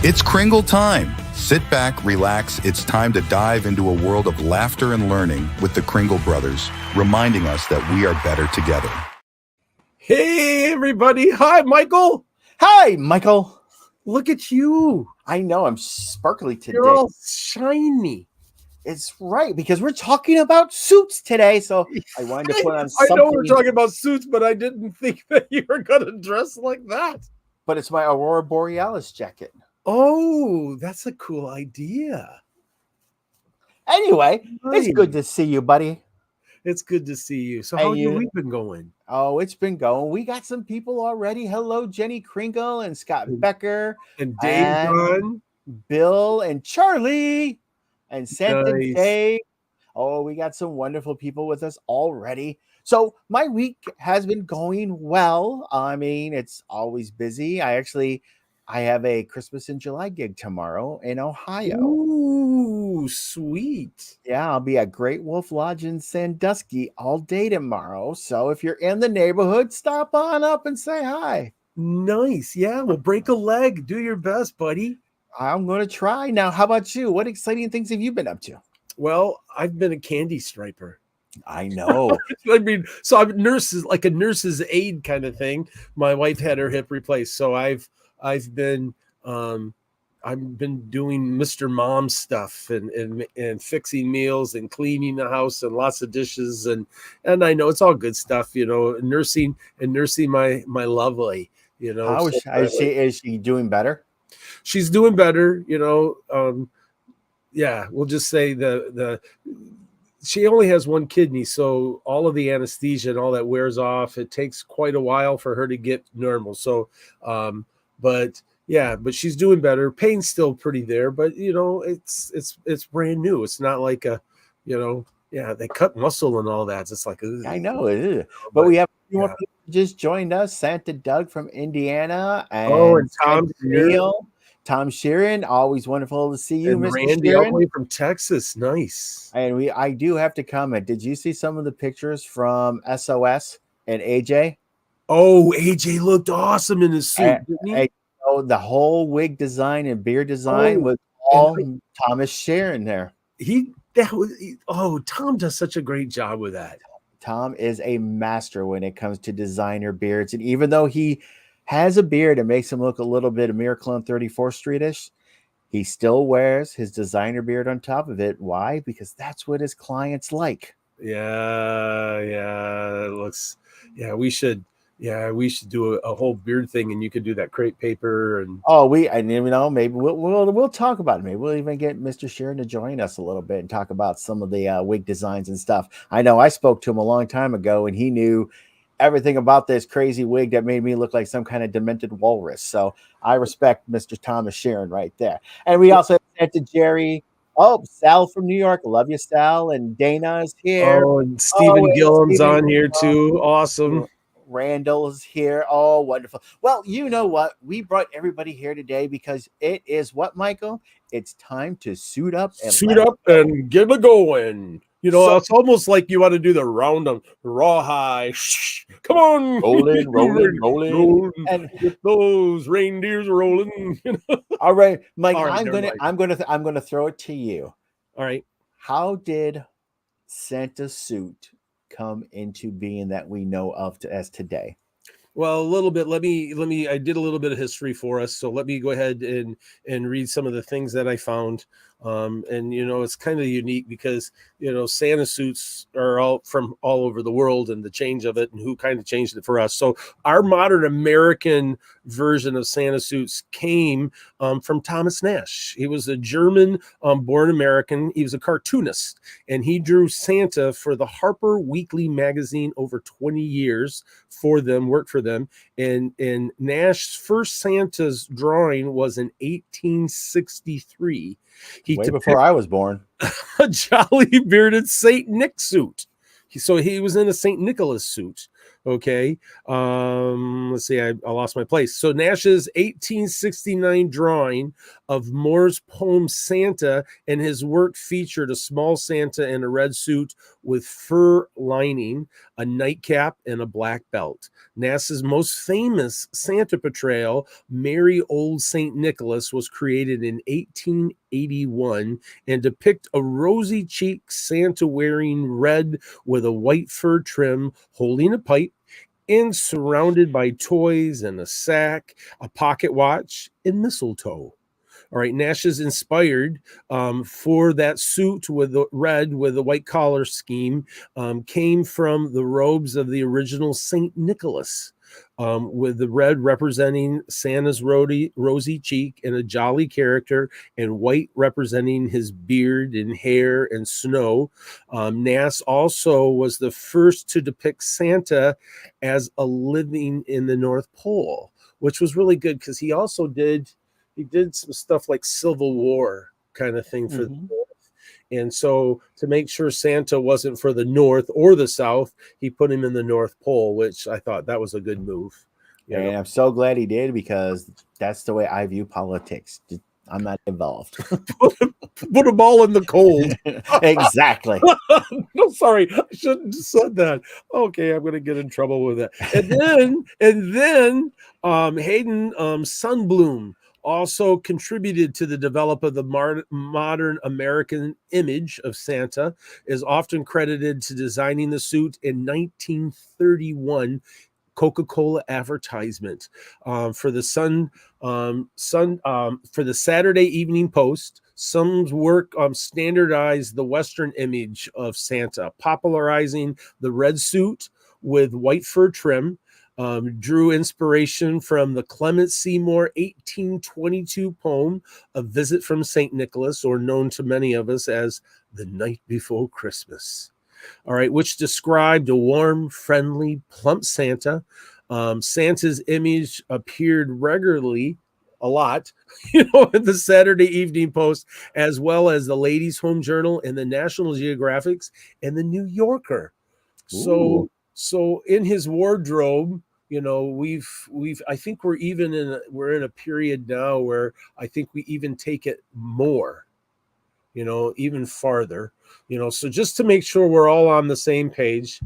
It's Kringle time. Sit back, relax. It's time to dive into a world of laughter and learning with the Kringle brothers, reminding us that we are better together. Hey, everybody. Hi, Michael. Hi, Michael. Look at you. I know I'm sparkly today. You're all shiny. It's right, because we're talking about suits today, so I wanted to put on something. I know we're talking about suits, but I didn't think that you were going to dress like that. But it's my Aurora Borealis jacket. Oh, that's a cool idea. Anyway, Nice. It's good to see you, buddy. It's good to see you. So how's your week been going? Oh, it's been going. We got some people already. Hello, Jenny Kringle and Scott Becker. And Dave John. Bill and Charlie. And Santa Nice. Dave. Oh, we got some wonderful people with us already. So my week has been going well. I mean, it's always busy. I have a Christmas in July gig tomorrow in Ohio. Ooh, sweet. Yeah, I'll be at Great Wolf Lodge in Sandusky all day tomorrow. So if you're in the neighborhood, stop on up and say hi. Nice. Yeah, well, break a leg. Do your best, buddy. I'm going to try. Now, how about you? What exciting things have you been up to? Well, I've been a candy striper. I know. I mean, so I'm like a nurse's aide kind of thing. My wife had her hip replaced, so I've been doing Mr. Mom stuff and fixing meals and cleaning the house and lots of dishes and I know it's all good stuff, nursing my lovely, How is she doing better? She's doing better, yeah, we'll just say she only has one kidney, so all of the anesthesia and all that wears off. It takes quite a while for her to get normal. So, but she's doing better. Pain's still pretty there, but it's brand new. It's not like they cut muscle and all that. It's just like, I know it is. But we have more people just joined us. Santa Doug from Indiana and Tom Sheeran, always wonderful to see you, and Mr. Randy, Sheeran. all the way from Texas. Nice. And I do have to comment. Did you see some of the pictures from SOS and AJ? Oh, AJ looked awesome in his suit, didn't he? The whole wig design and beard design was all Thomas Sheeran there. Tom does such a great job with that. Tom is a master when it comes to designer beards, and even though he has a beard that makes him look a little bit of Miracle on 34th Street-ish, he still wears his designer beard on top of it. Why? Because that's what his clients like. Yeah, it looks. Yeah, we should do a whole beard thing, and you could do that crepe paper and. Maybe we'll talk about it. Maybe we'll even get Mr. Sheeran to join us a little bit and talk about some of the wig designs and stuff. I know I spoke to him a long time ago, and he knew everything about this crazy wig that made me look like some kind of demented walrus. So I respect Mr. Thomas Sheeran right there. And we also have to Jerry. Oh, Sal from New York. Love you, Sal. And Dana is here. Oh, and Stephen Gillam's on here too. Awesome. Randall is here. Oh, wonderful. Well, you know what? We brought everybody here today because it is what, Michael? It's time to suit up and get it going. It's almost like you want to do the round of rawhide. Come on, rolling, and get those reindeers rolling. All right, Mike. I'm gonna throw it to you. All right. How did Santa's suit come into being that we know of as today? Well, a little bit. Let me. I did a little bit of history for us, so let me go ahead and read some of the things that I found. And it's kind of unique because Santa suits are all from all over the world, and the change of it and who kind of changed it for us. So our modern American version of Santa suits came from Thomas Nash. He was a German born American. He was a cartoonist, and he drew Santa for the Harper Weekly magazine over 20 years for them, worked for them. And Nash's first Santa's drawing was in 1863. Way before I was born. A jolly bearded Saint Nick suit. So he was in a Saint Nicholas suit. Okay. Let's see. I lost my place. So Nash's 1869 drawing of Moore's poem Santa and his work featured a small Santa in a red suit with fur lining, a nightcap, and a black belt. NASA's most famous Santa portrayal, Merry Old St. Nicholas, was created in 1881 and depict a rosy-cheeked Santa wearing red with a white fur trim, holding a pipe, and surrounded by toys and a sack, a pocket watch, and mistletoe. All right, Nash is inspired for that suit with the red with the white collar scheme, came from the robes of the original St. Nicholas, with the red representing Santa's rosy cheek and a jolly character, and white representing his beard and hair and snow. Nash also was the first to depict Santa as a living in the North Pole, which was really good because he did some stuff like Civil War kind of thing for the North. And so to make sure Santa wasn't for the North or the South, he put him in the North Pole, which I thought that was a good move. And I'm so glad he did, because that's the way I view politics. I'm not involved. Put them all in the cold. Exactly. No, sorry, I shouldn't have said that. Okay, I'm going to get in trouble with that. And then Hayden Sundblom also contributed to the development of the modern American image of Santa, is often credited to designing the suit in 1931 Coca-Cola advertisement for the for the Saturday Evening Post. Sund's work standardized the Western image of Santa, popularizing the red suit with white fur trim. Drew inspiration from the Clement Seymour 1822 poem, A Visit from St. Nicholas, or known to many of us as The Night Before Christmas. All right, which described a warm, friendly, plump Santa. Santa's image appeared regularly, a lot, in the Saturday Evening Post, as well as the Ladies' Home Journal and the National Geographics and the New Yorker. So in his wardrobe, I think we're in a period now where I think we even take it more, even farther, so just to make sure we're all on the same page.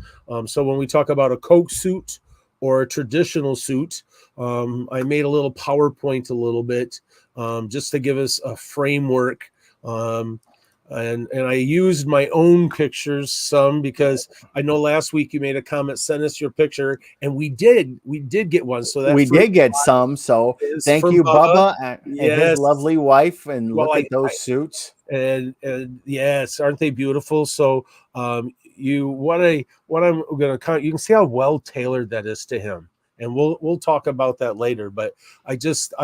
So when we talk about a Coke suit or a traditional suit, I made a little PowerPoint a little bit, just to give us a framework. And I used my own pictures some, because I know last week you made a comment, send us your picture, and we did get one. So we did get some. So thank you, Bubba, and his lovely wife. And look at those suits. And yes, aren't they beautiful? So you can see how well tailored that is to him, and we'll talk about that later. But I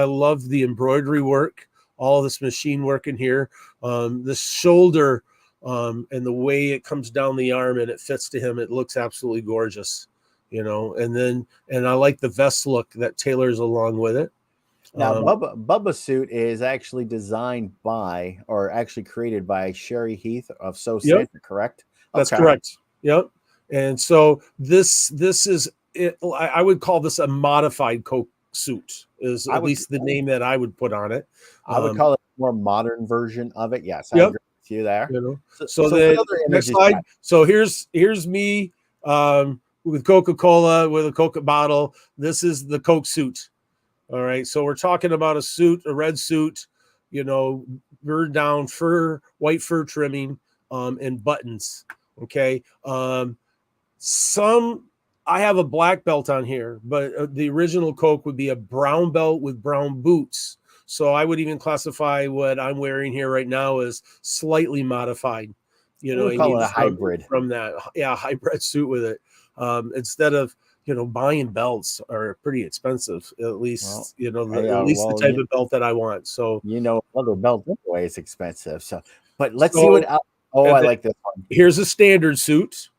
love the embroidery work, all this machine work in here, the shoulder, and the way it comes down the arm and it fits to him. It looks absolutely gorgeous, and I like the vest look that tailors along with it. Now, Bubba's suit is actually designed by, or actually created by, Sherry Heath of So Santa, correct? That's correct. Yep. And so this is it. I would call this a modified Coke suit, is at least the name that I would put on it. I would call it a more modern version of it. Yes, I agree with you there. So the next slide. So here's me with Coca-Cola, with a Coca bottle. This is the Coke suit. All right, so we're talking about a red suit, bird down fur, white fur trimming, and buttons. Okay, I have a black belt on here, but the original Coke would be a brown belt with brown boots. So I would even classify what I'm wearing here right now as slightly modified. We call it a hybrid from that. Yeah, a hybrid suit with it. Instead of buying belts are pretty expensive. At least the type of belt that I want. So other belt anyway is expensive. So, but let's see what. I like this one. Here's a standard suit.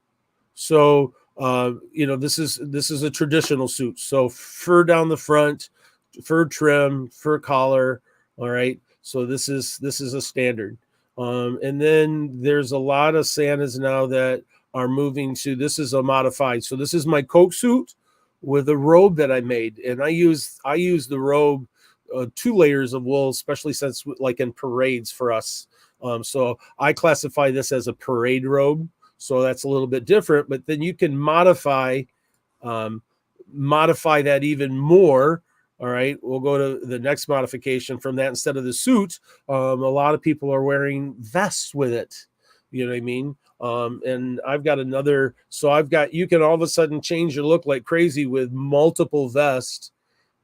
So this is a traditional suit. So fur down the front, fur trim, fur collar. All right. So this is a standard. And then there's a lot of Santas now that are moving to, this is a modified. So this is my Coke suit with a robe that I made, and I use the robe, 2 layers of wool, especially since like in parades for us. So I classify this as a parade robe. So that's a little bit different, but then you can modify that even more. All right, we'll go to the next modification from that. Instead of the suit, a lot of people are wearing vests with it. You know what I mean? And I've got another. So you can all of a sudden change your look like crazy with multiple vests,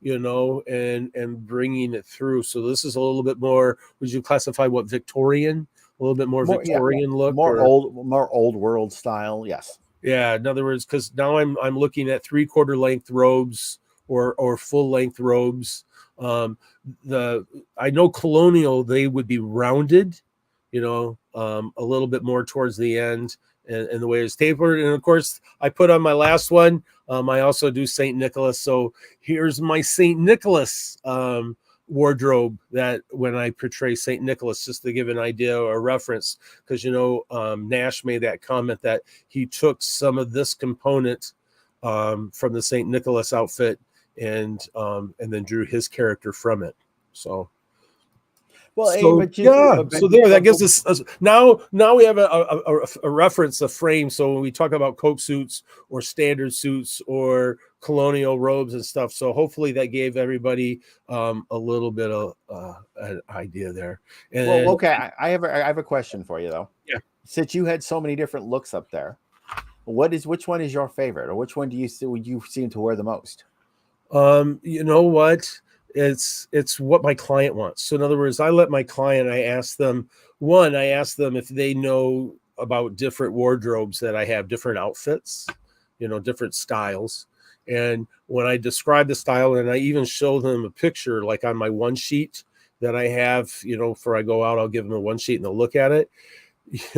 and bringing it through. So this is a little bit more. Would you classify what Victorian? A little bit more Victorian look, more old world style. Yes. Yeah. In other words, because now I'm looking at 3/4 length robes or full length robes. I know colonial, they would be rounded, a little bit more towards the end, and the way it's tapered. And of course, I put on my last one. I also do St. Nicholas. So here's my St. Nicholas wardrobe that when I portray St. Nicholas, just to give an idea or a reference, because Nash made that comment that he took some of this component from the St. Nicholas outfit and then drew his character from it. So there, that gives us now we have a reference, a frame. So when we talk about Coke suits or standard suits or colonial robes and stuff, so hopefully that gave everybody a little bit of an idea there. And okay, I have a question for you though. Yeah. Since you had so many different looks up there, which one is your favorite, or which one do you seem to wear the most? You know what? It's what my client wants. So in other words, I ask them if they know about different wardrobes that I have, different outfits, different styles. And when I describe the style, and I even show them a picture, like on my one sheet that I have, before I go out, I'll give them a one sheet and they'll look at it.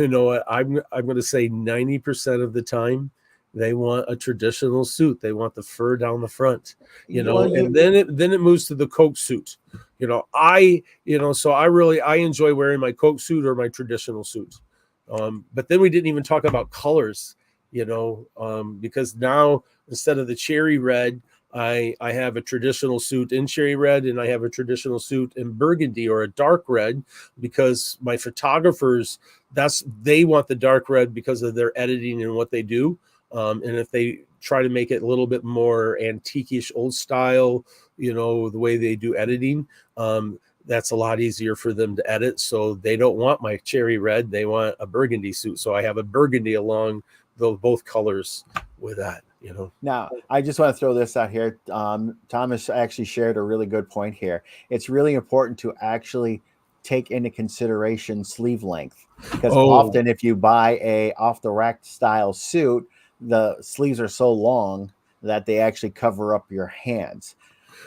I'm going to say 90% of the time, they want a traditional suit. They want the fur down the front, and then it moves to the Coke suit. So I enjoy wearing my Coke suit or my traditional suit. But then we didn't even talk about colors, because now instead of the cherry red, I have a traditional suit in cherry red, and I have a traditional suit in burgundy or a dark red, because my photographers, they want the dark red because of their editing and what they do. And if they try to make it a little bit more antique-ish, old style, the way they do editing, that's a lot easier for them to edit. So they don't want my cherry red. They want a burgundy suit. So I have a burgundy along both colors with that, Now, I just want to throw this out here. Thomas actually shared a really good point here. It's really important to actually take into consideration sleeve length, because often if you buy a off-the-rack style suit, the sleeves are so long that they actually cover up your hands.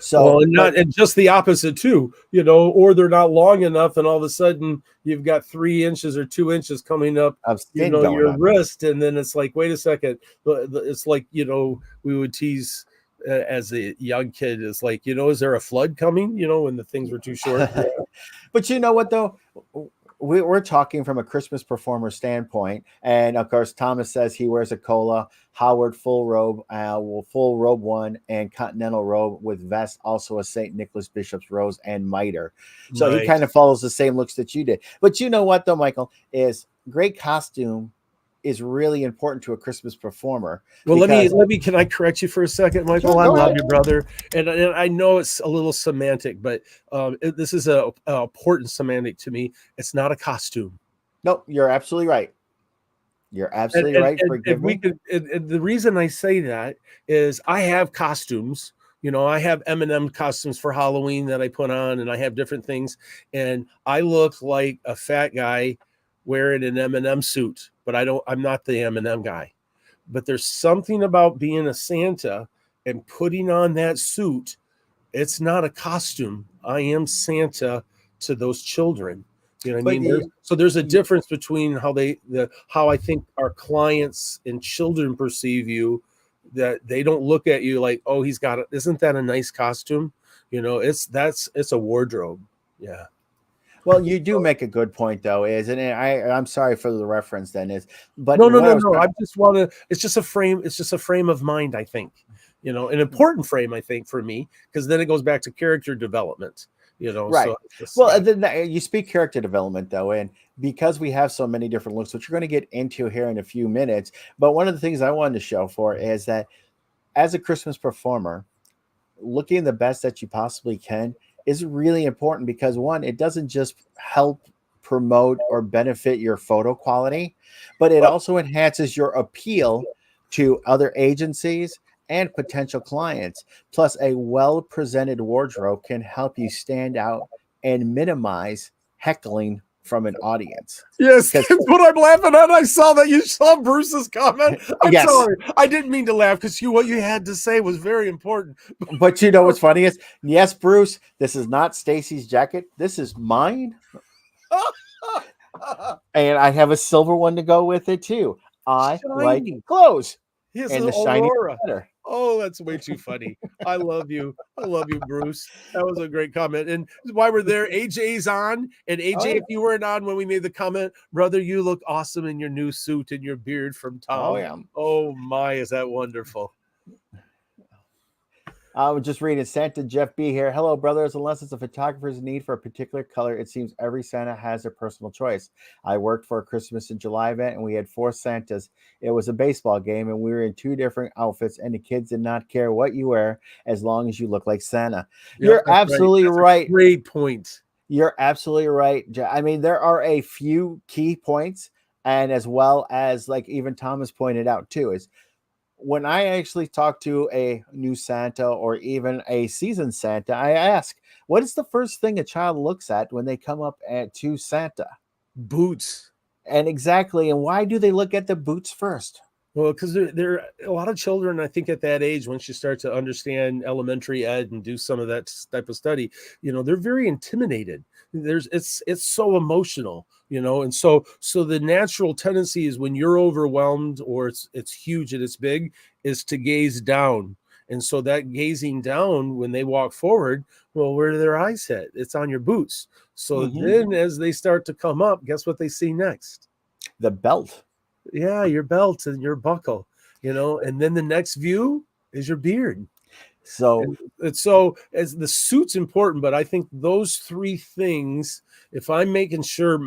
So and just the opposite too, or they're not long enough, and all of a sudden you've got 3 inches or 2 inches coming up, your wrist, and then it's like, wait a second, it's like, we would tease as a young kid, is like, is there a flood coming? When the things were too short. But you know what though? We're talking from a Christmas performer standpoint, and of course, Thomas says he wears a cola, Howard full robe, full robe 1, and continental robe with vest, also a St. Nicholas Bishop's rose and mitre. So He kind of follows the same looks that you did. But you know what though, Michael, is great costume is really important to a Christmas performer. Well, let me can I correct you for a second, Michael? Sure, I love you, brother, and I know it's a little semantic, but this is a important semantic to me. It's not a costume. No, you're absolutely right. You're absolutely right. And the reason I say that is I have costumes. I have M&M costumes for Halloween that I put on, and I have different things, and I look like a fat guy wearing an M&M suit, but I'm not the M&M guy. But there's something about being a Santa and putting on that suit. It's not a costume. I am Santa to those children. You know what I mean? So there's a difference between how I think our clients and children perceive you, that they don't look at you like, oh, he's got it. Isn't that a nice costume? It's a wardrobe. Yeah. Well, you do make a good point, though. I'm sorry for the reference. But no. I just want to. It's just a frame. It's just a frame of mind. I think, an important frame. I think for me, because then it goes back to character development. Right. So then you speak character development, though, because we have so many different looks, which we're going to get into here in a few minutes. But one of the things I wanted to show for is that as a Christmas performer, looking the best that you possibly can is really important because one, it doesn't just help promote or benefit your photo quality, but it also enhances your appeal to other agencies and potential clients. Plus, a well presented wardrobe can help you stand out and minimize heckling from an audience. Yes, that's what I'm laughing at. I saw that you saw Bruce's comment. I'm Yes. sorry. I didn't mean to laugh because what you had to say was very important. But you know what's funny is, yes, Bruce, this is not Stacy's jacket. This is mine. And I have a silver one to go with it too. I like clothes. Yes, And the shiny Aurora. better. Oh, that's way too funny. I love you. I love you, Bruce. That was a great comment. And while we're there, AJ's on. And AJ, if you weren't on when we made the comment, brother, you look awesome in your new suit and your beard from Tom. Oh, yeah. Oh, my, is that wonderful. I was just reading Santa Jeff B here. Hello, brothers. Unless it's a photographer's need for a particular color, it seems every Santa has their personal choice. I worked for a Christmas in July event, and we had 4 Santas. It was a baseball game, and we were in 2 different outfits, and the kids did not care what you wear as long as you look like Santa. You're absolutely right. Great point. You're absolutely right. I mean, there are a few key points, and as well as like even Thomas pointed out too, is when I actually talk to a new Santa or even a seasoned Santa, I ask, what is the first thing a child looks at when they come up to Santa? Boots. And exactly. And why do they look at the boots first? Well, because there are a lot of children, I think, at that age, once you start to understand elementary ed and do some of that type of study, they're very intimidated. It's so emotional, and so the natural tendency is when you're overwhelmed or it's huge and it's big is to gaze down. And so that gazing down when they walk forward, well, where do their eyes hit? It's on your boots. So then as they start to come up, guess what they see next? The belt. Yeah, your belt and your buckle, and then the next view is your beard. So as the suit's important, but I think those 3 things, if I'm make sure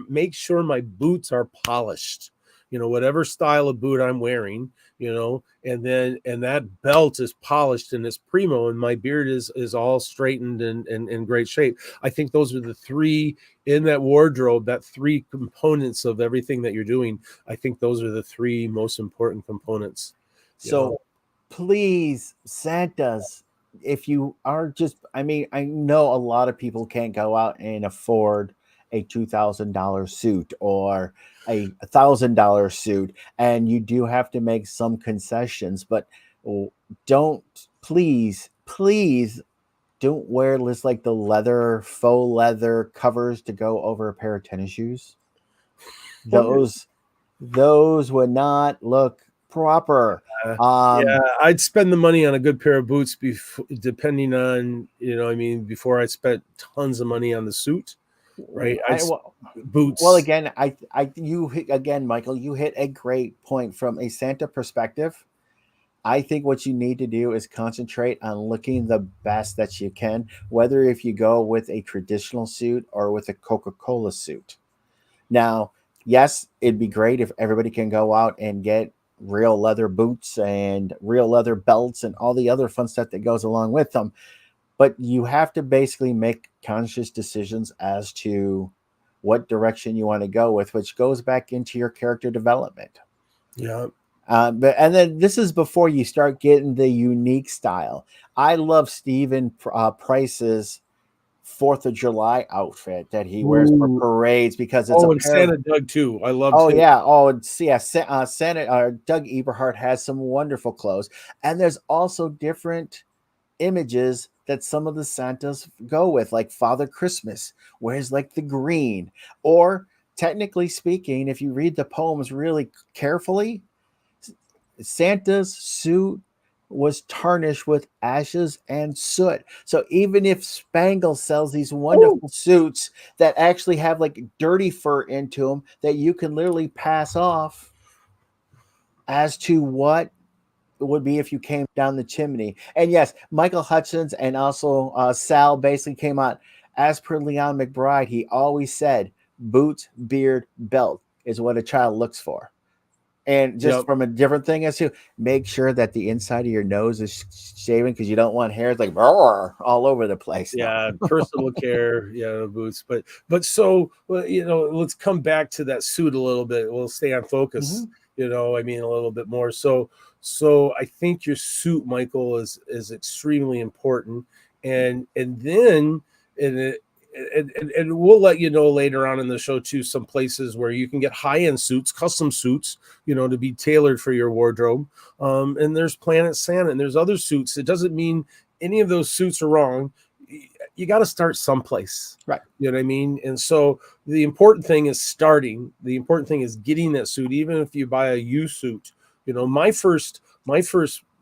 my boots are polished, whatever style of boot I'm wearing, and that belt is polished and it's primo, and my beard is all straightened and in great shape. I think those are the 3 in that wardrobe, that 3 components of everything that you're doing. I think those are the 3 most important components. So please, Santas, if you are just, I know a lot of people can't go out and afford a $2,000 suit or a $1,000 suit, and you do have to make some concessions, but please don't wear this like the faux leather covers to go over a pair of tennis shoes. Those would not look proper. I'd spend the money on a good pair of boots depending on, before I spent tons of money on the suit. Right. Boots. Well, again, Michael, you hit a great point from a Santa perspective. I think what you need to do is concentrate on looking the best that you can, whether if you go with a traditional suit or with a Coca-Cola suit. Now, yes, it'd be great if everybody can go out and get real leather boots and real leather belts and all the other fun stuff that goes along with them. But you have to basically make conscious decisions as to what direction you want to go with, which goes back into your character development. Yeah. And then this is before you start getting the unique style. I love Stephen Price's 4th of July outfit that he wears for parades because it's and Santa Doug too. I love. Santa Doug Eberhardt has some wonderful clothes, and there's also different images that some of the Santas go with, like Father Christmas wears like the green, or technically speaking, if you read the poems really carefully, Santa's suit was tarnished with ashes and soot. So even if Spangle sells these wonderful suits that actually have like dirty fur into them that you can literally pass off as to what would be if you came down the chimney. And yes, Michael Hutchins and also Sal basically came out, as per Leon McBride, he always said, boots, beard, belt is what a child looks for. And just Yep. from a different thing as to make sure that the inside of your nose is shaven because you don't want hairs like all over the place. No. Yeah, personal care, yeah, boots. But so well, let's come back to that suit a little bit. We'll stay on focus. Mhm. I mean, a little bit more. So I think your suit, Michael, is extremely important. And then and it and we'll let you know later on in the show too, some places where you can get high-end suits, custom suits, to be tailored for your wardrobe. And there's Planet Santa and there's other suits. It doesn't mean any of those suits are wrong. You got to start someplace, Right. You know what I mean? And so the important thing is starting. The important thing is getting that suit, even if you buy a used suit. My first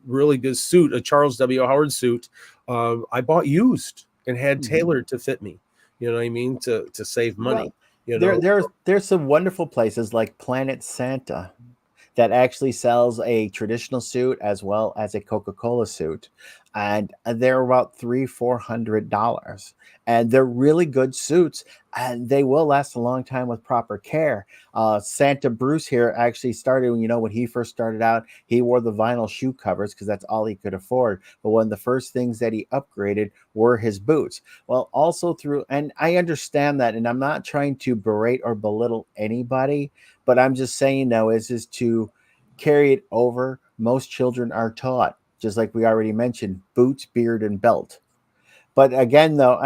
really good suit, a Charles W. Howard suit, I bought used and had tailored to fit me. You know what I mean? To save money. Well, there's some wonderful places like Planet Santa that actually sells a traditional suit as well as a Coca-Cola suit. And they're about $300-400. And they're really good suits and they will last a long time with proper care. Santa Bruce here actually started, when he first started out, he wore the vinyl shoe covers because that's all he could afford. But one of the first things that he upgraded were his boots. Well, also and I understand that, and I'm not trying to berate or belittle anybody, but I'm just saying, though, is to carry it over. Most children are taught, just like we already mentioned, boots, beard, and belt. But again, though,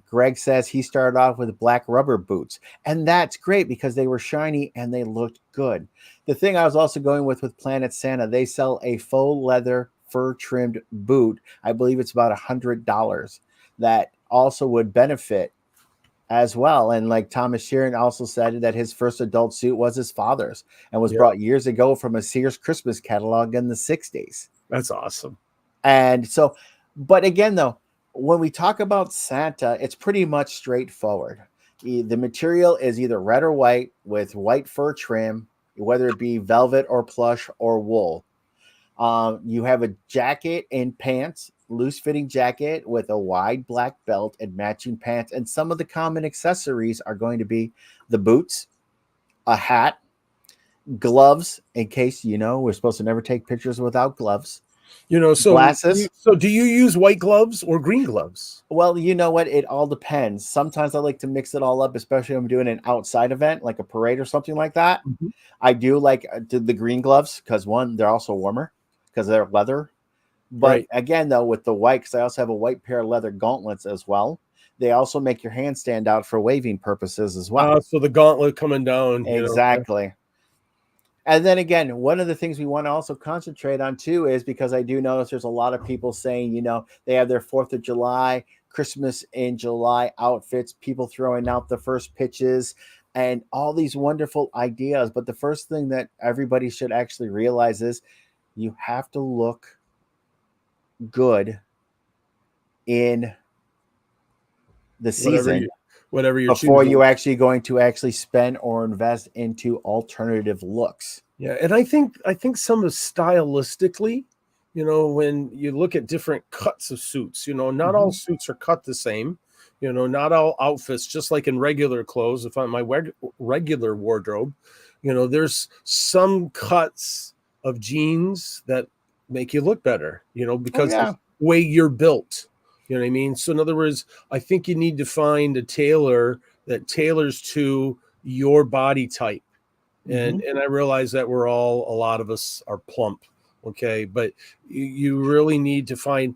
Greg says he started off with black rubber boots, and that's great because they were shiny and they looked good. The thing I was also going with Planet Santa, they sell a faux leather fur trimmed boot. I believe it's about $100 that also would benefit as well. And like Thomas Sheeran also said that his first adult suit was his father's and was brought years ago from a Sears Christmas catalog in the 60s. That's awesome. And so, but again, though, when we talk about Santa, it's pretty much straightforward. The material is either red or white with white fur trim, whether it be velvet or plush or wool. You have a jacket and pants, loose fitting jacket with a wide black belt and matching pants. And some of the common accessories are going to be the boots, a hat, gloves, in case, we're supposed to never take pictures without gloves. So glasses. So do you use white gloves or green gloves? Well, you know what? It all depends. Sometimes I like to mix it all up, especially when I'm doing an outside event, like a parade or something like that. Mm-hmm. I do like the green gloves because one, they're also warmer because they're leather. But again, though, with the white, because I also have a white pair of leather gauntlets as well. They also make your hand stand out for waving purposes as well. So the gauntlet coming down. Exactly. And then again, one of the things we want to also concentrate on too is because I do notice there's a lot of people saying, they have their 4th of July, Christmas in July outfits, people throwing out the first pitches and all these wonderful ideas. But the first thing that everybody should actually realize is you have to look good in the season whatever you're before choosing. you actually going to actually spend or invest into alternative looks. Yeah, and I think some of stylistically, when you look at different cuts of suits, not all suits are cut the same. Not all outfits, just like in regular clothes. If I'm my regular wardrobe, there's some cuts of jeans that make you look better, because of the way you're built. You know what I mean? So in other words, I think you need to find a tailor that tailors to your body type. And I realize that a lot of us are plump. Okay. But you really need to find,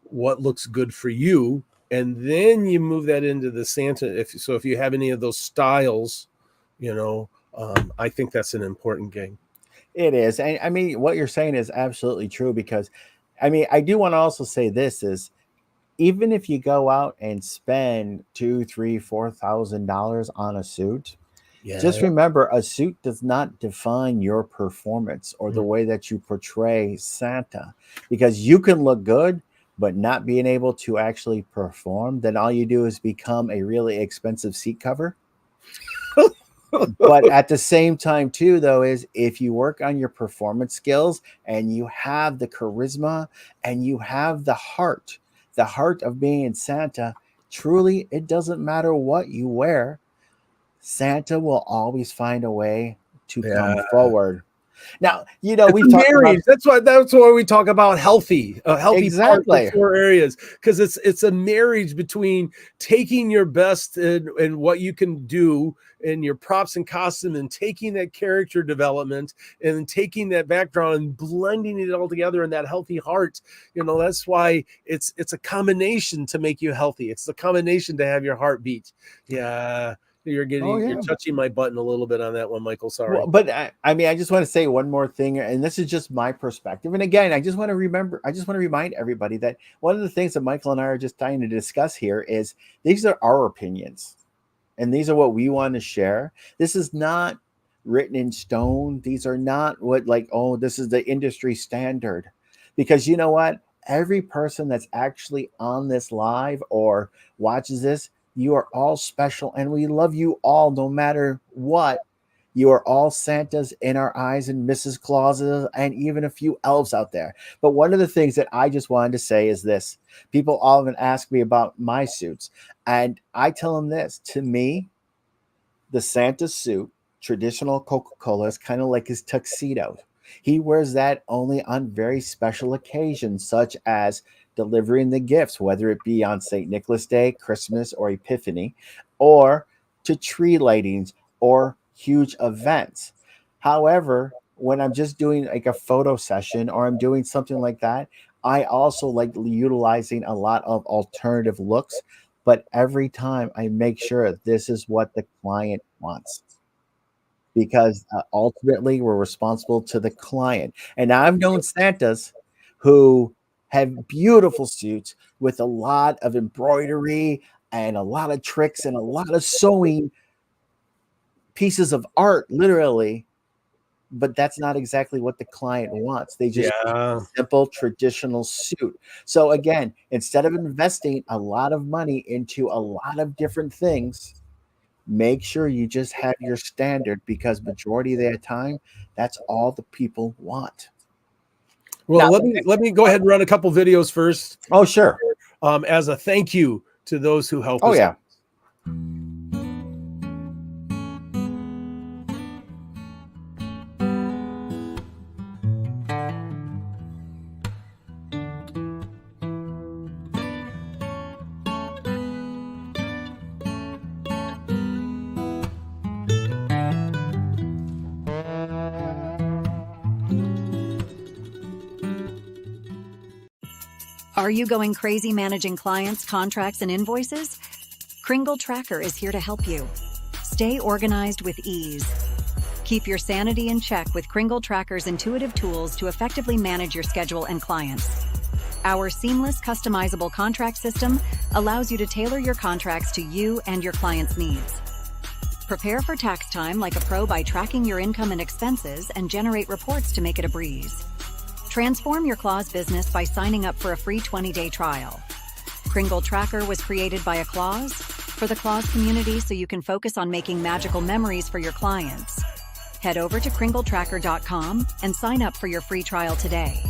what looks good for you. And then you move that into the Santa. If you have any of those styles, I think that's an important game. It is. And I mean, what you're saying is absolutely true because I do want to also say this is even if you go out and spend $2,000, $3,000, $4,000 on a suit, just remember a suit does not define your performance or the way that you portray Santa because you can look good, but not being able to actually perform, then all you do is become a really expensive seat cover. But at the same time too, though, is if you work on your performance skills and you have the charisma and you have the heart of being Santa, truly, it doesn't matter what you wear. Santa will always find a way to come Yeah. forward. Now, It's we've a talked about marriage. That's why we talk about a healthy part, the exactly. 4 areas, because it's a marriage between taking your best and what you can do in your props and costume, and taking that character development and taking that background and blending it all together in that healthy heart. That's why it's a combination to make you healthy. It's the combination to have your heart beat. Yeah. You're Oh you're yeah. touching my button a little bit on that one, Michael. Sorry. Well, but I mean, I just want to say one more thing, and this is just my perspective. And again, I just want to remind everybody that one of the things that Michael and I are just trying to discuss here is these are our opinions, and these are what we want to share. This is not written in stone. These are not oh, this is the industry standard. Because you know what? Every person that's actually on this live or watches this, you are all special, and we love you all no matter what. You are all Santas in our eyes, and Mrs. Clauses, and even a few elves out there. But one of the things that I just wanted to say is this. People often ask me about my suits, and I tell them this. To me, the Santa suit, traditional Coca-Cola, is kind of like his tuxedo. He wears that only on very special occasions, such as delivering the gifts, whether it be on St. Nicholas Day, Christmas, or Epiphany, or to tree lightings or huge events. However, when I'm just doing like a photo session or I'm doing something like that, I also like utilizing a lot of alternative looks. But every time I make sure this is what the client wants, because ultimately we're responsible to the client. And I've known Santas who have beautiful suits with a lot of embroidery and a lot of tricks and a lot of sewing pieces of art, literally. But that's not exactly what the client wants. They just want a Yeah. simple traditional suit. So again, instead of investing a lot of money into a lot of different things, make sure you just have your standard, because majority of the time, that's all the people want. Well, Now, let me go ahead and run a couple videos first, oh sure, as a thank you to those who help oh us. yeah. Are you going crazy managing clients, contracts, and invoices? Kringle Tracker is here to help you. Stay organized with ease. Keep your sanity in check with Kringle Tracker's intuitive tools to effectively manage your schedule and clients. Our seamless, customizable contract system allows you to tailor your contracts to you and your clients' needs. Prepare for tax time like a pro by tracking your income and expenses, and generate reports to make it a breeze. Transform your Claus business by signing up for a free 20-day trial. Kringle Tracker was created by a Claus for the Claus community, so you can focus on making magical memories for your clients. Head over to kringletracker.com and sign up for your free trial today.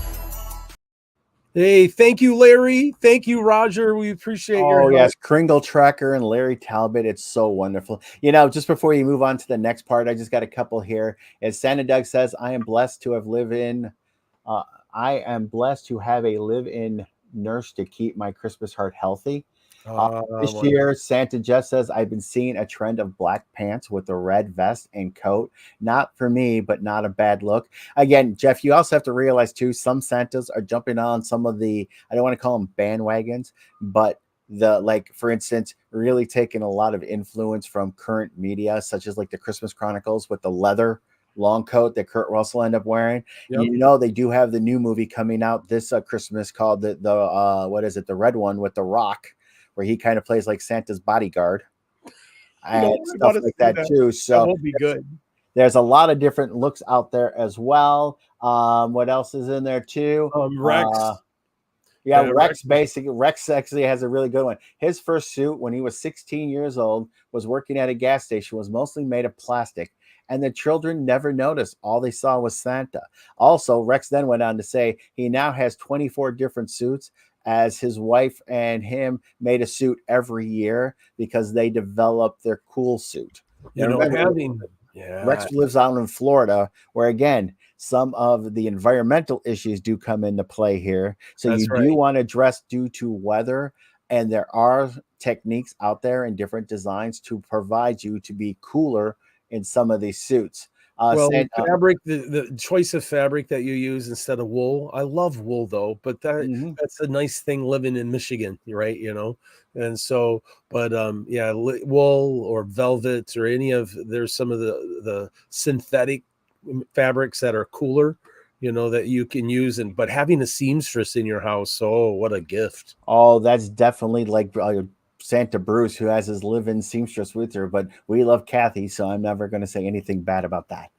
Hey, thank you, Larry. Thank you, Roger. We appreciate your Oh help. yes, Kringle Tracker and Larry Talbot. It's so wonderful. Just before you move on to the next part, I just got a couple here. As Santa Doug says, I am blessed to have a live-in nurse to keep my Christmas heart healthy. This year, Santa Jeff says, I've been seeing a trend of black pants with a red vest and coat. Not for me, but not a bad look. Again, Jeff, you also have to realize too, some Santas are jumping on some of the, I don't want to call them bandwagons, but for instance, really taking a lot of influence from current media, such as like the Christmas Chronicles with the leather long coat that Kurt Russell ended up wearing. Yep. They do have the new movie coming out this Christmas called the the red one with The Rock, where he kind of plays like Santa's bodyguard and stuff like that too. So that will be good. There's a lot of different looks out there as well. What else is in there too? Rex. Rex actually has a really good one. His first suit when he was 16 years old was working at a gas station, was mostly made of plastic, and the children never noticed. All they saw was Santa. Also, Rex then went on to say he now has 24 different suits, as his wife and him made a suit every year because they developed their cool suit. You And know, remember, having Rex lives out in Florida, where again, some of the environmental issues do come into play here. So you that's do right. want to dress due to weather, and there are techniques out there and different designs to provide you to be cooler in some of these suits. Well, San, fabric, the choice of fabric that you use instead of wool. I love wool though, but mhm. that's a nice thing living in Michigan, right? You know, and so, but yeah, wool or velvet or any of there's some of the synthetic fabrics that are cooler, you know, that you can use. And but having a seamstress in your house, oh, what a gift! Oh, that's definitely like Santa Bruce, who has his live-in seamstress with her. But we love Kathy, so I'm never going to say anything bad about that.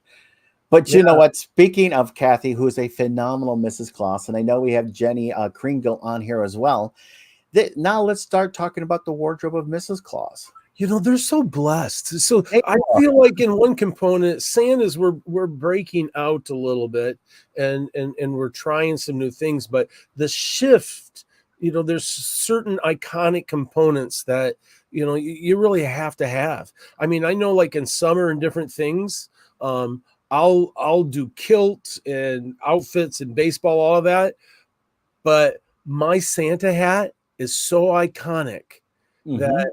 But you know Yeah. what? Speaking of Kathy, who's a phenomenal Mrs. Claus, and I know we have Jenny Kringle on here as well. Now let's start talking about the wardrobe of Mrs. Claus. You know, they're so blessed. So They I feel like in one component, Santa's we're breaking out a little bit and we're trying some new things, but the shift, you know, there's certain iconic components that, you know, you really have to have. I mean, I know like in summer and different things, I'll do kilt and outfits and baseball, all of that, but my Santa hat is so iconic Mhm. that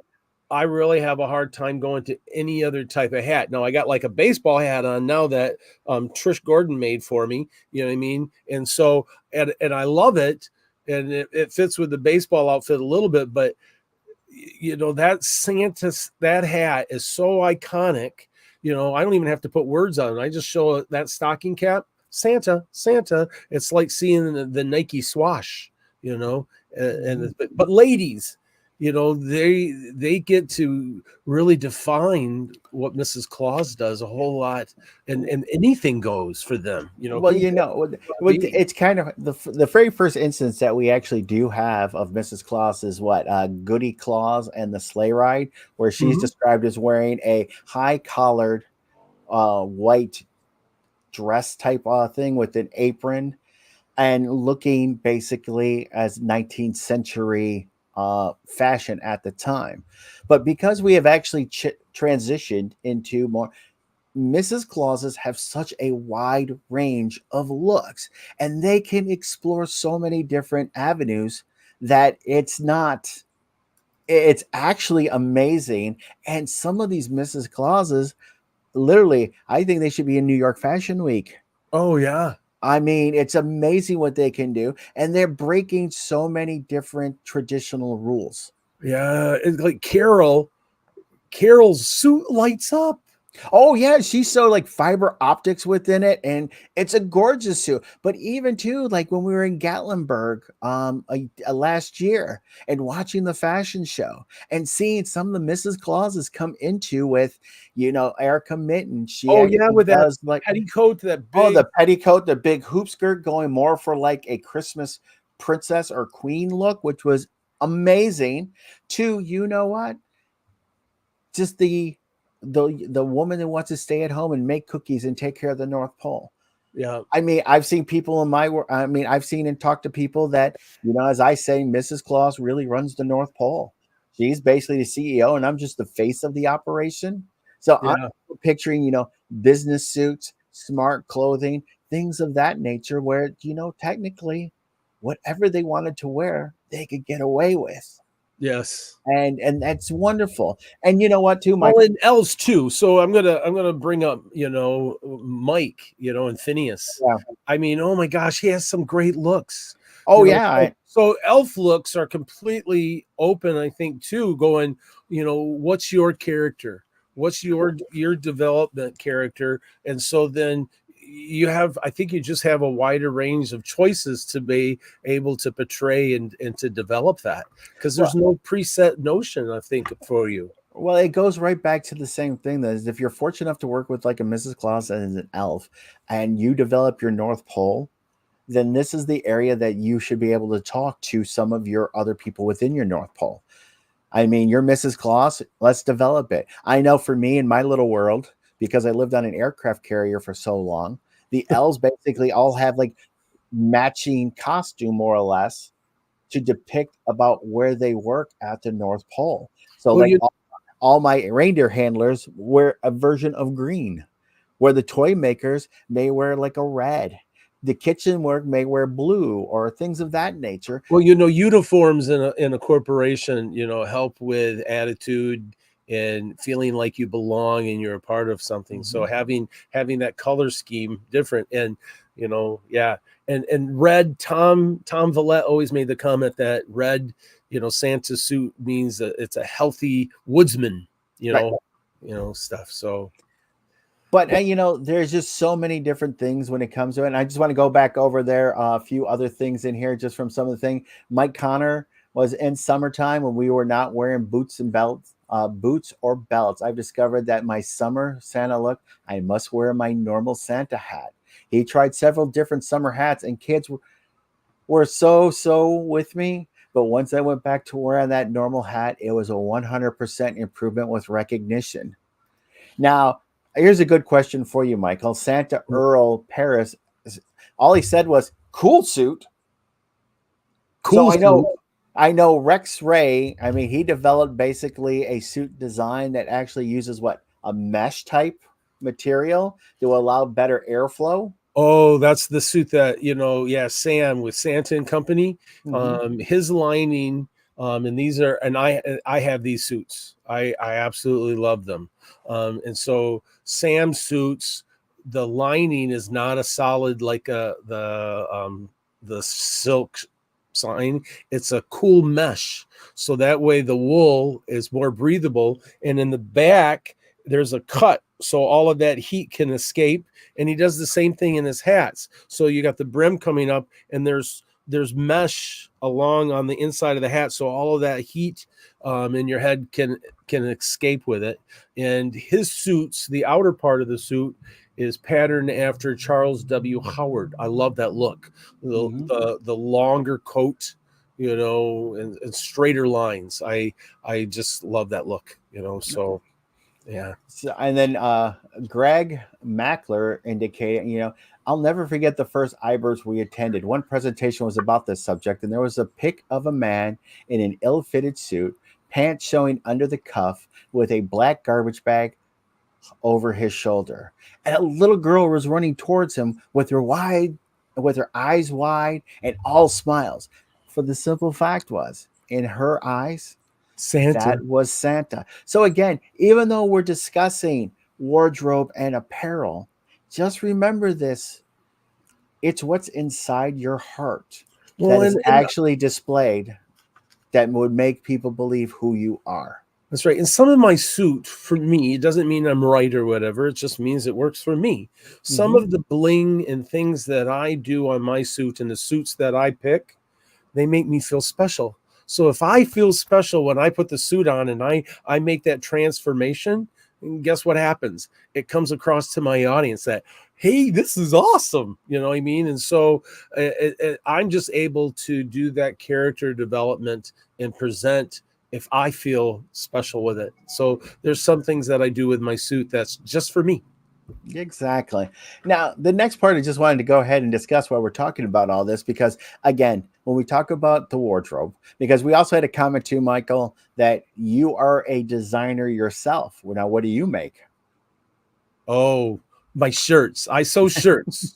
I really have a hard time going to any other type of hat. Now I got like a baseball hat on now that Trish Gordon made for me. You know what I mean? And so and I love it, and it fits with the baseball outfit a little bit. But you know that that hat is so iconic. You know I don't even have to put words on it. I just show that stocking cap. Santa, Santa. It's like seeing the Nike swoosh. You know, Mhm. but ladies, you know they get to really define what Mrs. Claus does a whole lot, and anything goes for them. You know Well, who you they know, wanna be. it's kind of the very first instance that we actually do have of Mrs. Claus is what Goody Claus and the sleigh ride, where she's Mhm. described as wearing a high collared white dress type thing with an apron and looking basically as 19th century fashion at the time. But because we have actually transitioned into more Mrs. Clauses have such a wide range of looks and they can explore so many different avenues that it's actually amazing. And some of these Mrs. Clauses, literally, I think they should be in New York Fashion Week. Oh yeah, I mean, it's amazing what they can do. And they're breaking so many different traditional rules. yeah. It's like Carol's suit lights up. Oh yeah, she's so like fiber optics within it, and it's a gorgeous suit. But even too, like when we were in Gatlinburg last year and watching the fashion show and seeing some of the Mrs. Clauses come into with, Erica Mitten. She Oh yeah, actually with that does like petticoat, that the big. petticoat, the big hoop skirt, going more for like a Christmas princess or queen look, which was amazing. To you know what, just the woman that wants to stay at home and make cookies and take care of the North Pole. Yeah, I mean, I've seen people in my work. I mean, I've seen and talked to people that, as I say, Mrs. Claus really runs the North Pole. She's basically the CEO, and I'm just the face of the operation. So I'm yeah. picturing, business suits, smart clothing, things of that nature, where, technically, whatever they wanted to wear, they could get away with, Yes. and that's wonderful. And you know what, too, my Well, and Els too. So I'm gonna bring up, you know, Mike, you know, and Phineas. yeah. I mean, oh my gosh, he has some great looks. Oh You know, yeah, so elf looks are completely open, I think, too, going, you know, what's your character? What's your development character? And so then you have, I think you just have a wider range of choices to be able to portray and to develop that because well, there's no preset notion, I think, for you. Well, it goes right back to the same thing. That is, if you're fortunate enough to work with like a Mrs. Claus as an elf, and you develop your North Pole, then this is the area that you should be able to talk to some of your other people within your North Pole. I mean, you're Mrs. Claus. Let's develop it. I know for me in my little world, because I lived on an aircraft carrier for so long, the elves basically all have like matching costume more or less to depict about where they work at the North Pole. So Well, like you all my reindeer handlers wear a version of green, where the toy makers may wear like a red. The kitchen work may wear blue or things of that nature. Well, you know, uniforms in a corporation, you know, help with attitude and feeling like you belong and you're a part of something. So having that color scheme different, and you know, yeah. And red, Tom Vallette always made the comment that red, you know, Santa suit means that it's a healthy woodsman, you Right. know, stuff. So But you know, there's just so many different things when it comes to it. And I just want to go back over there a few other things in here, just from some of the things. Mike Connor was in summertime when we were not wearing boots and belts, boots or belts. I've discovered that my summer Santa look, I must wear my normal Santa hat. He tried several different summer hats, and kids were so with me. But once I went back to wearing that normal hat, it was a 100% improvement with recognition. Now, here's a good question for you, Michael. Santa Earl Paris, all he said was "cool suit." cool. So I know Rex Ray. I mean, he developed basically a suit design that actually uses what, a mesh type material to allow better airflow. Oh, that's the suit that, you know, yeah, Sam with Santa and Company. Mhm. His lining, and these are, and I have these suits. I absolutely love them. And so Sam suits, the lining is not a solid like the silk sign. It's a cool mesh. So that way the wool is more breathable. And in the back, there's a cut. So all of that heat can escape, and he does the same thing in his hats. So you got the brim coming up, and there's mesh along on the inside of the hat, so all of that heat in your head can escape with it. And his suits, the outer part of the suit, is patterned after Charles W. Howard. I love that look. The longer coat, you know, and straighter lines. I just love that look, you know. So yeah. So, and then Greg Mackler indicated, you know, I'll never forget the first IBERS we attended. One presentation was about this subject, and there was a pic of a man in an ill-fitted suit, pants showing under the cuff, with a black garbage bag over his shoulder. And a little girl was running towards him with her eyes wide and all smiles. For the simple fact was, in her eyes, Santa. that was Santa. So again, even though we're discussing wardrobe and apparel, just remember this. It's what's inside your heart that is actually displayed that would make people believe who you are. That's right. And some of my suit, for me, it doesn't mean I'm right or whatever. It just means it works for me. Some of the bling and things that I do on my suit and the suits that I pick, they make me feel special. So if I feel special when I put the suit on and I make that transformation, guess what happens? It comes across to my audience that, hey, this is awesome. You know what I mean? And so I'm just able to do that character development and present if I feel special with it. So there's some things that I do with my suit that's just for me. Exactly. Now, the next part, I just wanted to go ahead and discuss why we're talking about all this, because again, when we talk about the wardrobe, because we also had a comment too, Michael, that you are a designer yourself. Now, what do you make? Oh, my shirts. I sew shirts.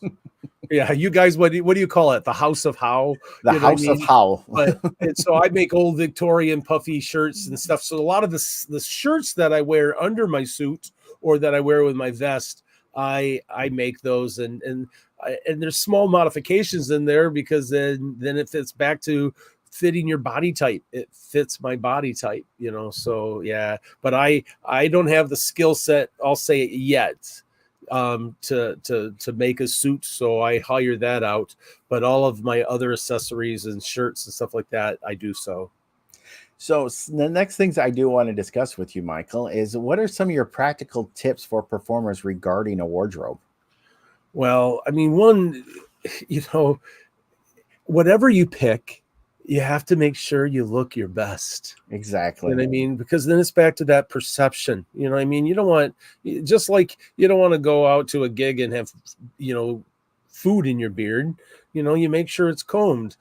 Yeah, you guys, what do you call it? The House of How? The House of How. But and so I make old Victorian puffy shirts and stuff. So a lot of the shirts that I wear under my suit or that I wear with my vest, I make those, and there's small modifications in there because then it fits back to fitting your body type. It fits my body type, you know. So yeah, but I don't have the skill set, I'll say it yet, to make a suit, so I hire that out. But all of my other accessories and shirts and stuff like that, I do so. So the next things I do want to discuss with you, Michael, is what are some of your practical tips for performers regarding a wardrobe? Well, I mean, one, you know, whatever you pick, you have to make sure you look your best. Exactly. You know what I mean? Because then it's back to that perception. You know what I mean? You don't want, just like you don't want to go out to a gig and have, you know, food in your beard, you make sure it's combed,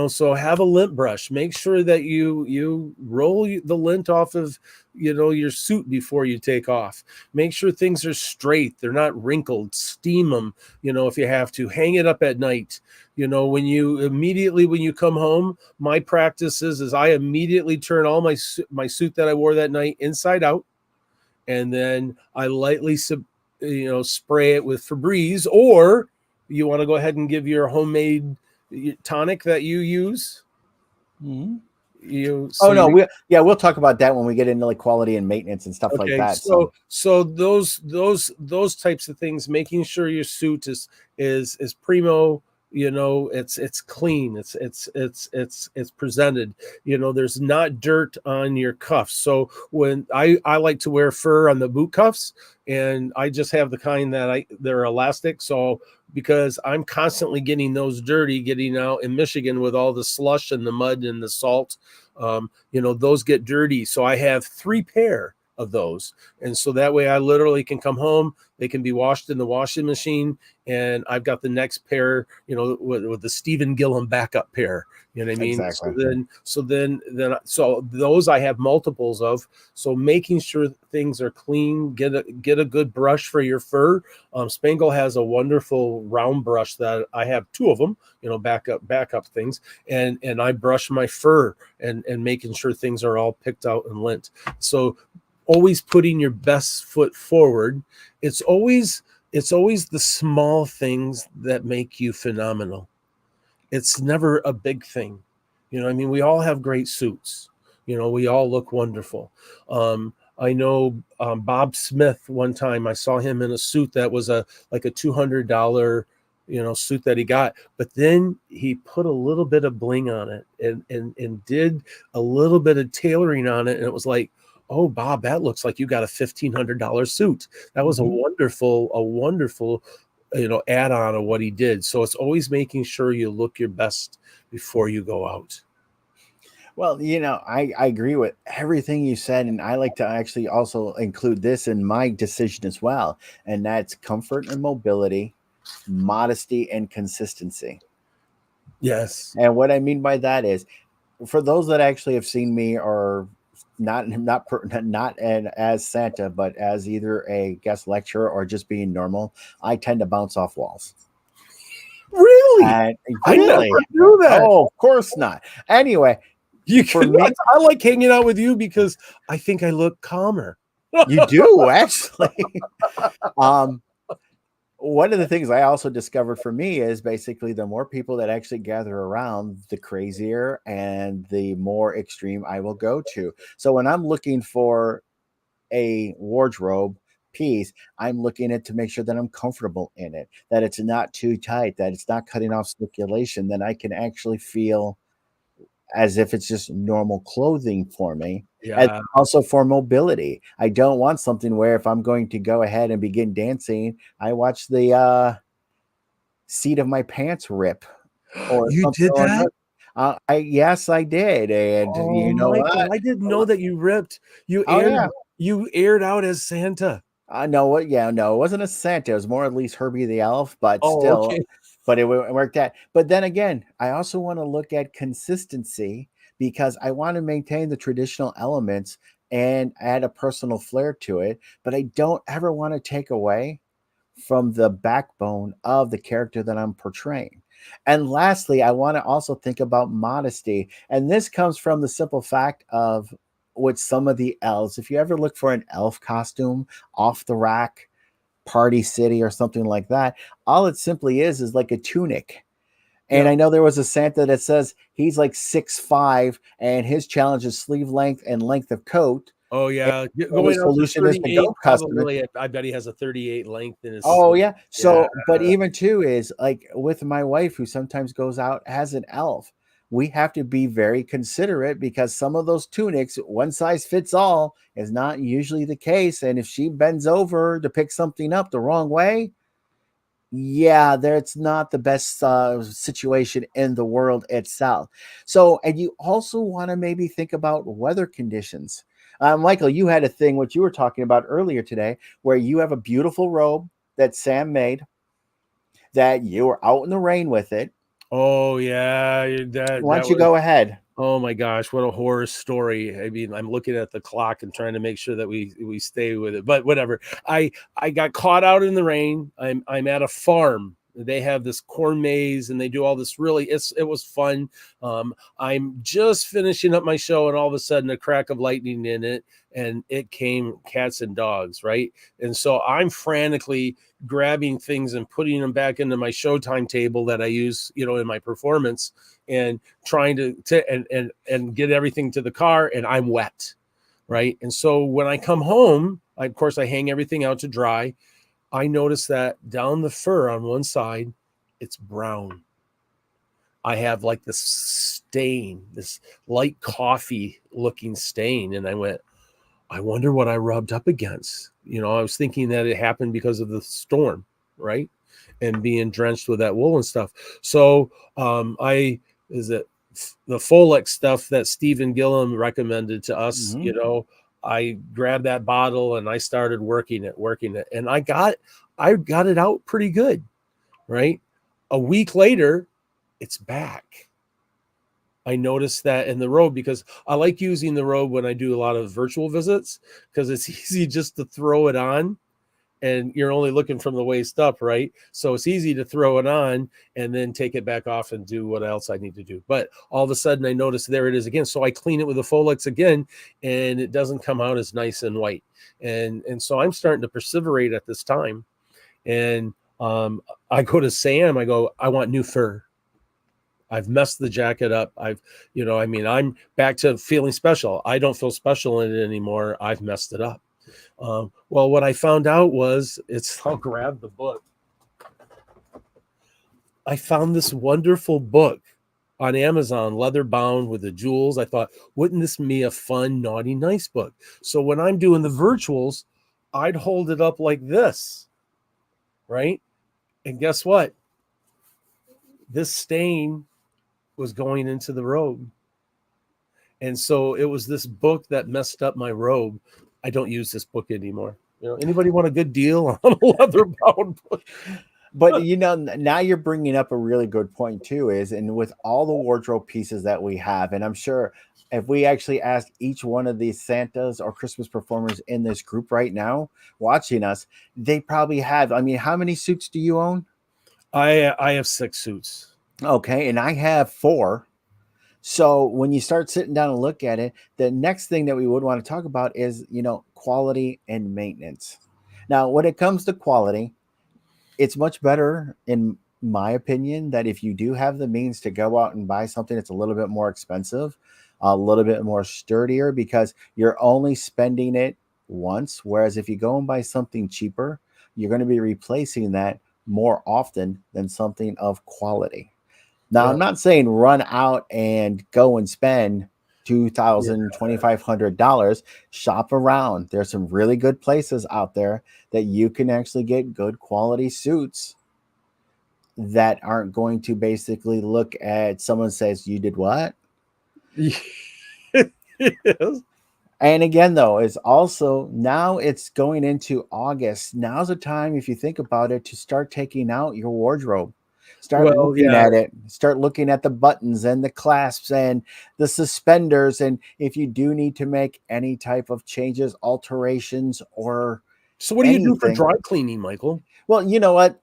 so have a lint brush. Make sure that you roll the lint off of, your suit before you take off. Make sure things are straight. They're not wrinkled. Steam them, if you have to. Hang it up at night. When you come home, my practice is I immediately turn all my suit that I wore that night inside out. And then I lightly, spray it with Febreze, or you want to go ahead and give your homemade tonic that you use. Mm-hmm. We'll talk about that when we get into like quality and maintenance and stuff like that. So those types of things, making sure your suit is primo. It's clean. It's presented. There's not dirt on your cuffs. So when I like to wear fur on the boot cuffs, and I just have the kind that they're elastic. So because I'm constantly getting those dirty, getting out in Michigan with all the slush and the mud and the salt, those get dirty. So I have 3 pair of those, and so that way I literally can come home, they can be washed in the washing machine, and I've got the next pair, with the Stephen Gillum backup pair. You know what I mean? Exactly. So those I have multiples of. So making sure things are clean, get a good brush for your fur. Spangle has a wonderful round brush that I have 2 of them, backup things, and I brush my fur and making sure things are all picked out and lint. So always putting your best foot forward. It's always the small things that make you phenomenal. It's never a big thing. We all have great suits. We all look wonderful. I know Bob Smith, one time I saw him in a suit that was like a $200 suit that he got, but then he put a little bit of bling on it and did a little bit of tailoring on it, and it was like, oh, Bob, that looks like you got a $1,500 suit. That was a wonderful add-on of what he did. So it's always making sure you look your best before you go out. Well, I agree with everything you said, and I like to actually also include this in my decision as well, and that's comfort and mobility, modesty and consistency. Yes. And what I mean by that is, for those that actually have seen me, or not as Santa, but as either a guest lecturer or just being normal, I tend to bounce off walls. Really? I never do that. Oh, of course not. Anyway, I like hanging out with you because I think I look calmer. You do, actually. One of the things I also discovered for me is basically the more people that actually gather around, the crazier and the more extreme I will go to. So when I'm looking for a wardrobe piece, I'm looking at to make sure that I'm comfortable in it, that it's not too tight, that it's not cutting off circulation, that I can actually feel as if it's just normal clothing for me. Yeah. And also for mobility. I don't want something where if I'm going to go ahead and begin dancing, I watch the seat of my pants rip. Or you did that? Yes, I did. And you know Michael, what? I didn't know that you ripped. You aired out as Santa. No, what? Yeah, no, it wasn't a Santa. It was more at least Herbie the Elf, but still. Okay. But it worked out. But then again, I also want to look at consistency because I want to maintain the traditional elements and add a personal flair to it. But I don't ever want to take away from the backbone of the character that I'm portraying. And lastly, I want to also think about modesty. And this comes from the simple fact of with some of the elves. If you ever look for an elf costume off the rack, Party City or something like that, all it simply is like a tunic. And I know there was a Santa that says he's like 6'5" and his challenge is sleeve length and length of coat. Oh yeah, going solution is to go custom. I bet he has a 38 length in his. Oh yeah. So, but even too is like with my wife who sometimes goes out as an elf. We have to be very considerate because some of those tunics, one size fits all, is not usually the case. And if she bends over to pick something up the wrong way, yeah, that's not the best situation in the world itself. So, and you also want to maybe think about weather conditions. Michael, you had a thing, what you were talking about earlier today, where you have a beautiful robe that Sam made. that you were out in the rain with it. Oh yeah, that Why that don't you was. go ahead? Oh my gosh, what a horror story. I mean, I'm looking at the clock and trying to make sure that we stay with it. But whatever. I got caught out in the rain. I'm at a farm. They have this corn maze and they do all this it was fun. I'm just finishing up my show and all of a sudden a crack of lightning in it and it came cats and dogs, right? And so I'm frantically grabbing things and putting them back into my show timetable that I use, in my performance and trying to get everything to the car, and I'm wet, right? And so when I come home, of course I hang everything out to dry. I notice that down the fur on one side, it's brown. I have like this stain, this light coffee looking stain, and I went, I wonder what I rubbed up against. I was thinking that it happened because of the storm, right? And being drenched with that wool and stuff. So the Folex stuff that Stephen Gillum recommended to us, I grabbed that bottle and I started working it, and I got it out pretty good, right? A week later, it's back. I noticed that in the robe because I like using the robe when I do a lot of virtual visits because it's easy just to throw it on and you're only looking from the waist up, right? So it's easy to throw it on and then take it back off and do what else I need to do. But all of a sudden I noticed there it is again. So I clean it with a Folex again and it doesn't come out as nice and white. And so I'm starting to perseverate at this time. And I go to Sam, I go, I want new fur. I've messed the jacket up. I'm back to feeling special. I don't feel special in it anymore. I've messed it up. Well, what I found out was I'll grab the book. I found this wonderful book on Amazon, leather bound with the jewels. I thought, wouldn't this be a fun, naughty, nice book? So when I'm doing the virtuals, I'd hold it up like this, right? And guess what? This stain was going into the robe. And so it was this book that messed up my robe. I don't use this book anymore. Anybody want a good deal on a leather bound book? But now you're bringing up a really good point too, and with all the wardrobe pieces that we have, and I'm sure if we actually ask each one of these Santas or Christmas performers in this group right now watching us, they probably have. I mean, how many suits do you own? I have 6 suits. Okay, and I have 4. So when you start sitting down and look at it, the next thing that we would want to talk about is, quality and maintenance. Now, when it comes to quality, it's much better, in my opinion, that if you do have the means to go out and buy something that's a little bit more expensive, a little bit more sturdier, because you're only spending it once. Whereas if you go and buy something cheaper, you're going to be replacing that more often than something of quality. Now, I'm not saying run out and go and spend $2,000, $2,500. Shop around. There's some really good places out there that you can actually get good quality suits that aren't going to basically look at someone says, you did what? Yes. And again, though, is also now it's going into August. Now's the time, if you think about it, to start taking out your wardrobe. Start looking at it. Start looking at the buttons and the clasps and the suspenders. And if you do need to make any type of changes, alterations, or so what do you do for dry cleaning, Michael? Well, you know what?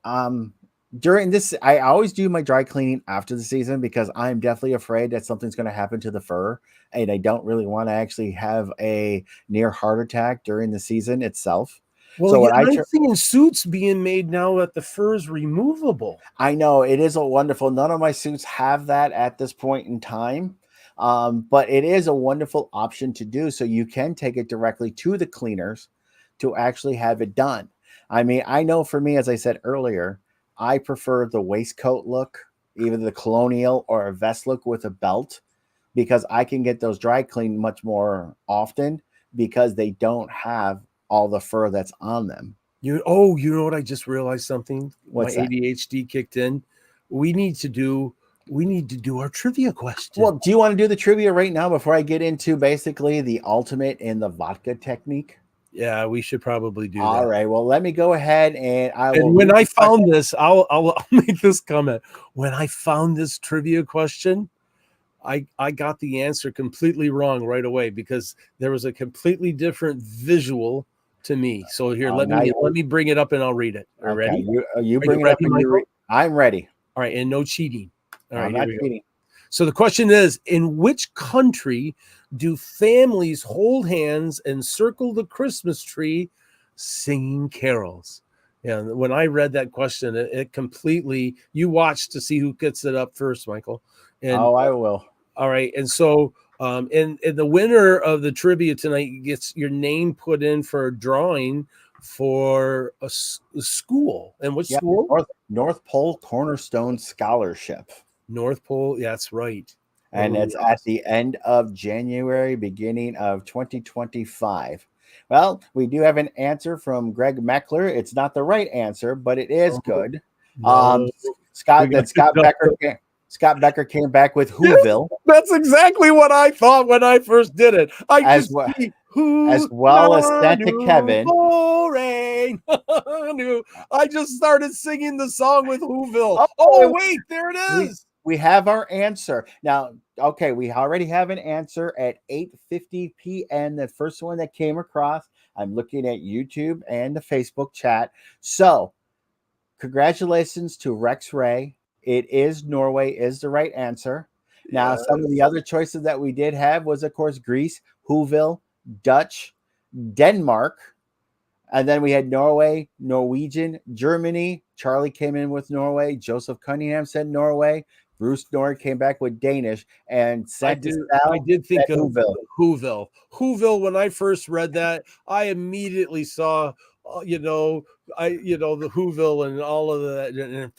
During this, I always do my dry cleaning after the season because I'm definitely afraid that something's going to happen to the fur. And I don't really want to actually have a near heart attack during the season itself. Well, so I'm seeing suits being made now that the fur is removable. I know it is a wonderful. None of my suits have that at this point in time, but it is a wonderful option to do. So you can take it directly to the cleaners to actually have it done. I mean, I know for me, as I said earlier, I prefer the waistcoat look, either the colonial or a vest look with a belt, because I can get those dry cleaned much more often because they don't have all the fur that's on them. You know what? I just realized something. What's My that? ADHD kicked in. We need to do our trivia question. Well, do you want to do the trivia right now before I get into basically the ultimate in the vodka technique? Yeah, we should probably do All that. right. Well, let me go ahead and I will. And when read I the question. found this, I'll make this comment. When I found this trivia question, I got the answer completely wrong right away because there was a completely different visual to me. So here, let Now, me bring it up and I'll read it. Are you okay, ready? you Are you bring it up ready, and you Michael? read. I'm ready. All right, and no cheating. All right, I'm here not we go. cheating. So the question is, in which country do families hold hands and circle the Christmas tree singing carols? Yeah, when I read that question, it completely, you watch to see who gets it up first, Michael. And Oh, I will. all right, and so and the winner of the trivia tonight gets your name put in for a drawing for a school. And which Yeah, school? North Pole Cornerstone Scholarship. North Pole. Yeah, that's right. And Oh, it's at the end of January, beginning of 2025. Well, we do have an answer from Greg Meckler. It's not the right answer, but it is good. no, we got Scott Becker came back with Whoville That's exactly what I thought when I first did it. I as just well see who as well as Santa Kevin. rain. I just started singing the song with Whoville. Oh, Oh wait, there it we is. we have our answer now. Okay, we already have an answer at 8:50 p.m. The first one that came across. I'm looking at YouTube and the Facebook chat. So, congratulations to Rex Ray. It is Norway is the right answer. Now, some of the other choices that we did have was, of course, Greece, Whoville, Dutch, Denmark, and then we had Norway, Norwegian, Germany. Charlie came in with Norway. Joseph Cunningham said Norway. Bruce Nord came back with Danish. And Santa I Sal did said think of Whoville. Whoville. When I first read that, I immediately saw, the Whoville and all of that,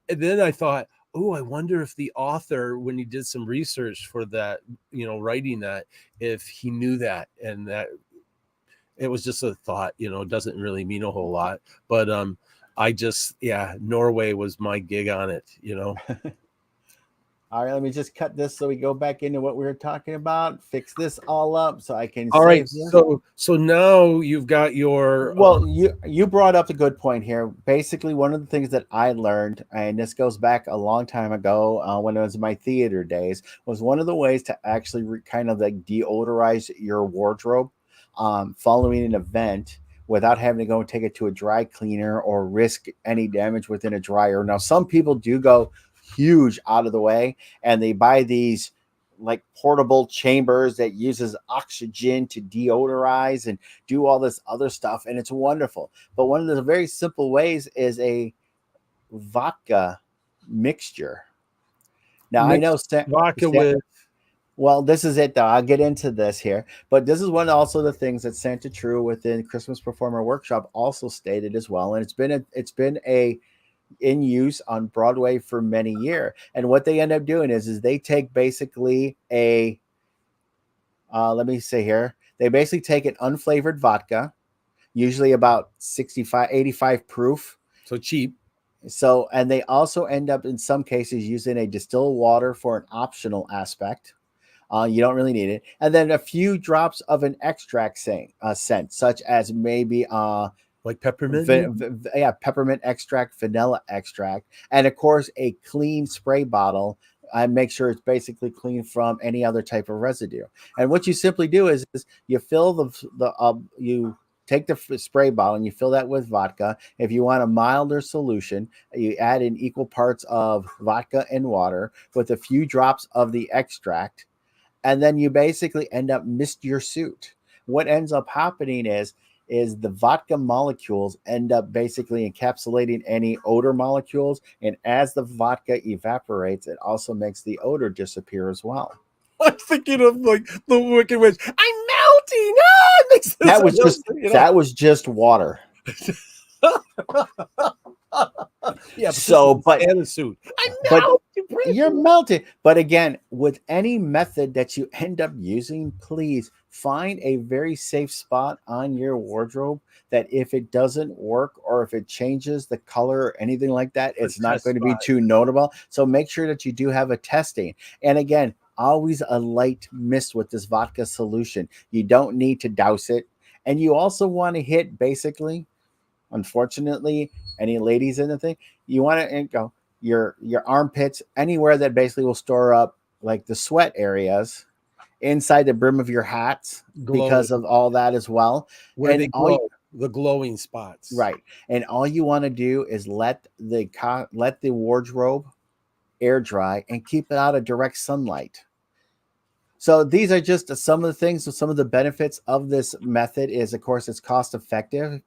and then I thought, oh, I wonder if the author, when he did some research for that, writing that, if he knew that, and that it was just a thought. It doesn't really mean a whole lot, but Norway was my gig on it. All right, let me just cut this so we go back into what we were talking about. Fix this all up so I can All save right, this. so now you've got your Well, you brought up a good point here. Basically, one of the things that I learned, and this goes back a long time ago when it was my theater days, was one of the ways to actually kind of like deodorize your wardrobe following an event without having to go and take it to a dry cleaner or risk any damage within a dryer. Now, some people do go huge out of the way and they buy these like portable chambers that uses oxygen to deodorize and do all this other stuff, and it's wonderful. But one of the very simple ways is a vodka mixture. Now I know vodka with well, this is it though. I'll get into this here, but this is one also the things that Santa True within Christmas Performer Workshop also stated as well, and it's been a in use on Broadway for many years. And what they end up doing is they take basically a let me see here. They basically take an unflavored vodka, usually about 65, 85 proof. so cheap. So, and they also end up in some cases using a distilled water for an optional aspect. You don't really need it. And then a few drops of an extract scent, such as maybe Like peppermint? Peppermint extract, vanilla extract, and of course a clean spray bottle. I make sure it's basically clean from any other type of residue. And what you simply do is you fill you take the spray bottle and you fill that with vodka. If you want a milder solution, you add in equal parts of vodka and water with a few drops of the extract, and then you basically end up mist your suit. What ends up happening is the vodka molecules end up basically encapsulating any odor molecules, and as the vodka evaporates, it also makes the odor disappear as well. I'm thinking of like the Wicked Witch. I'm melting. That was just water. Yeah, but Santa suit. I'm but melting. you're melting. But again, with any method that you end up using, please find a very safe spot on your wardrobe that if it doesn't work or if it changes the color or anything like that, it's not going to be too notable. So make sure that you do have a testing. And again, always a light mist with this vodka solution. You don't need to douse it. And you also want to hit basically, unfortunately, any ladies in the thing, you want to go your armpits, anywhere that basically will store up like the sweat areas inside the brim of your hats Glowing because of all that as well. where And they all glow, the glowing spots. right, and all you want to do is let the wardrobe air dry and keep it out of direct sunlight. So these are just some of the things. Some of the benefits of this method is, of course, it's cost effective,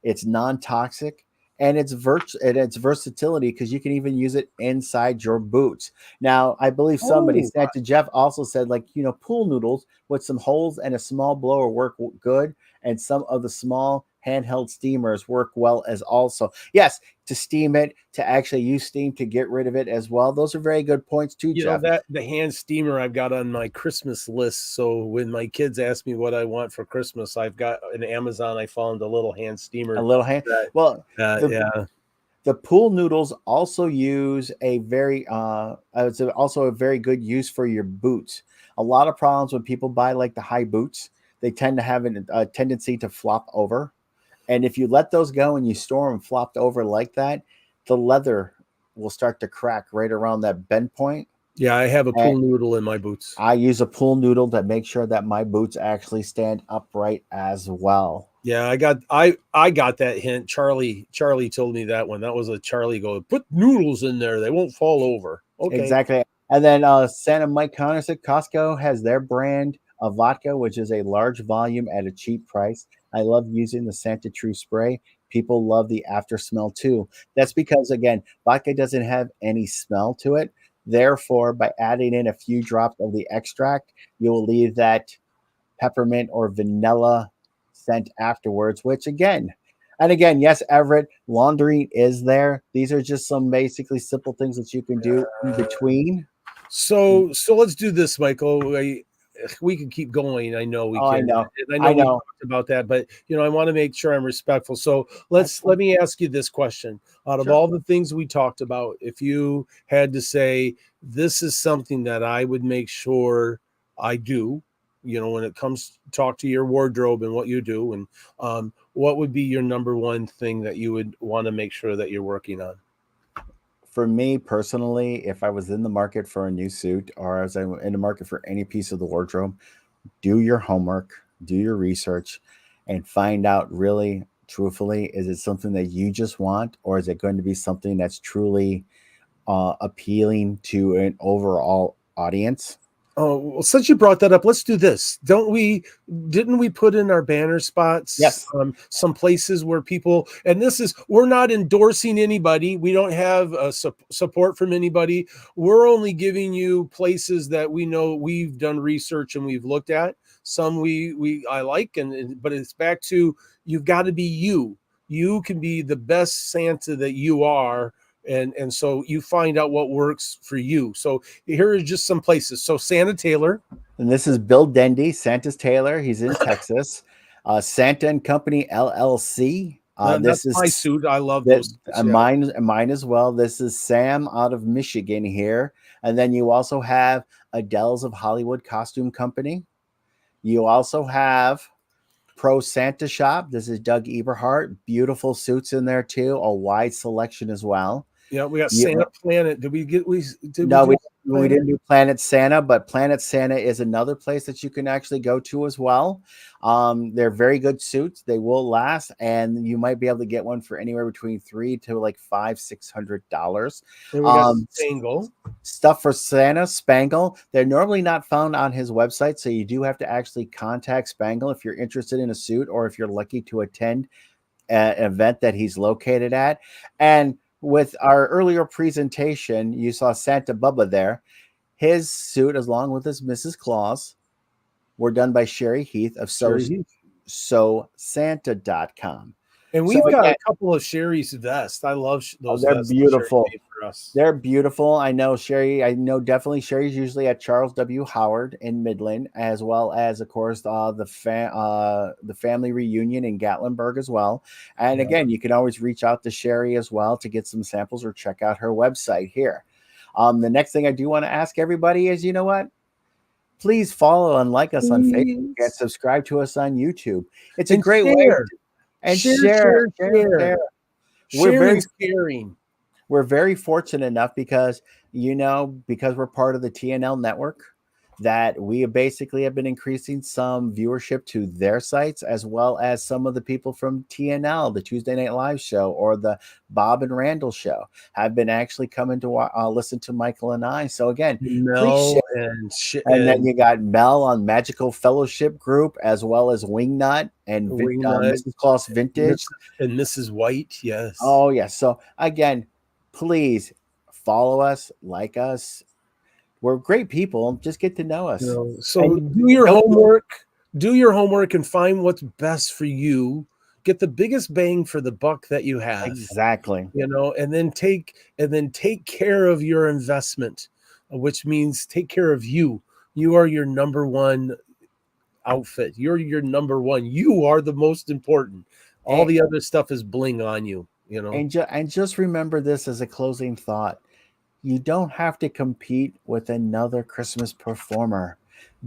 it's non-toxic, and its versatility because you can even use it inside your boots. Now, I believe somebody Oh, said to Jeff also said, like, pool noodles with some holes and a small blower work good, and some of the small handheld steamers work well as also. Yes, to steam it, to actually use steam to get rid of it as well. Those are very good points too, Jeff. that the hand steamer I've got on my Christmas list. So when my kids ask me what I want for Christmas, I've got an Amazon. I found a little hand steamer. A little hand. That, Well, yeah. the pool noodles also use a very it's also a very good use for your boots. A lot of problems when people buy like the high boots, they tend to have a tendency to flop over. And if you let those go and you store them flopped over like that, the leather will start to crack right around that bend point. Yeah, I have a And pool noodle in my boots. I use a pool noodle to make sure that my boots actually stand upright as well. Yeah, I got that hint. Charlie told me that one. That was a Charlie go, put noodles in there. They won't fall over. Okay. Exactly. And then Santa Mike Connor said Costco has their brand of vodka, which is a large volume at a cheap price. I love using the Santa True spray. People love the after smell too. That's because, again, vodka doesn't have any smell to it. Therefore, by adding in a few drops of the extract, you will leave that peppermint or vanilla scent afterwards, which again, and again, yes, Everett, laundering is there. These are just some basically simple things that you can do in between. So let's do this, Michael. We can keep going. I know we Oh, I can. know. And I know I we know. talked about that, but I want to make sure I'm respectful. So let me ask you this question. Out of Sure. all the things we talked about, if you had to say this is something that I would make sure I do, when it comes to talk to your wardrobe and what you do, and what would be your number one thing that you would want to make sure that you're working on? For me personally, if I was in the market for a new suit or as I'm in the market for any piece of the wardrobe, do your homework, do your research, and find out really, truthfully, is it something that you just want, or is it going to be something that's truly appealing to an overall audience? Oh, well, since you brought that up, let's do this. Didn't we put in our banner spots Yes. some places where people, and we're not endorsing anybody. We don't have support from anybody. We're only giving you places that we know we've done research and we've looked at. Some I like, but it's back to, you've got to be you. You can be the best Santa that you are. And so you find out what works for you. So here are just some places. So Santa Taylor. And this is Bill Dendy, Santa's Taylor. He's in Texas. Santa and Company LLC. This That's my is suit. I love those suits, yeah. mine as well. This is Sam out of Michigan here. And then you also have Adele's of Hollywood Costume Company. You also have Pro Santa Shop. This is Doug Eberhardt. Beautiful suits in there too. A wide selection as well. Yeah, we got Santa Planet. Did we get we didn't do Planet Santa, but Planet Santa is another place that you can actually go to as well. They're very good suits. They will last, and you might be able to get one for anywhere between $300 to like $500-$600. And we got Spangle. Stuff for Santa, Spangle. They're normally not found on his website, so you do have to actually contact Spangle if you're interested in a suit, or if you're lucky to attend an event that he's located at. And with our earlier presentation, you saw Santa Bubba there. His suit, along with his Mrs. Claus, were done by Sherry Heath of SoSanta.com. And we've got a couple of Sherry's vests. I love those. They're vests beautiful. For us. They're beautiful. I know Sherry. I know definitely Sherry's usually at Charles W. Howard in Midland, as well as, of course, the family reunion in Gatlinburg as well. And again, you can always reach out to Sherry as well to get some samples or check out her website here. The next thing I do want to ask everybody is, you know what? please follow and like us on Facebook and Please. subscribe to us on YouTube. It's a And great way. share. And Share. share. We're Sharing's caring. We're very fortunate enough because because we're part of the TNL network, that we basically have been increasing some viewership to their sites, as well as some of the people from TNL, the Tuesday Night Live show, or the Bob and Randall show, have been actually coming to listen to Michael and I. So again, Mel and then you got Mel on Magical Fellowship Group, as well as Wingnut and Mrs. Claus Vintage and Mrs. White. Yes. Oh, yes. So again, please follow us, like us. We're great people. Just get to know us. So do your homework. Do your homework and find what's best for you. Get the biggest bang for the buck that you have. Exactly. And then take care of your investment, which means take care of you. You are your number one outfit. You're your number one. You are the most important. All the other stuff is bling on you. And just remember this as a closing thought. You don't have to compete with another Christmas performer.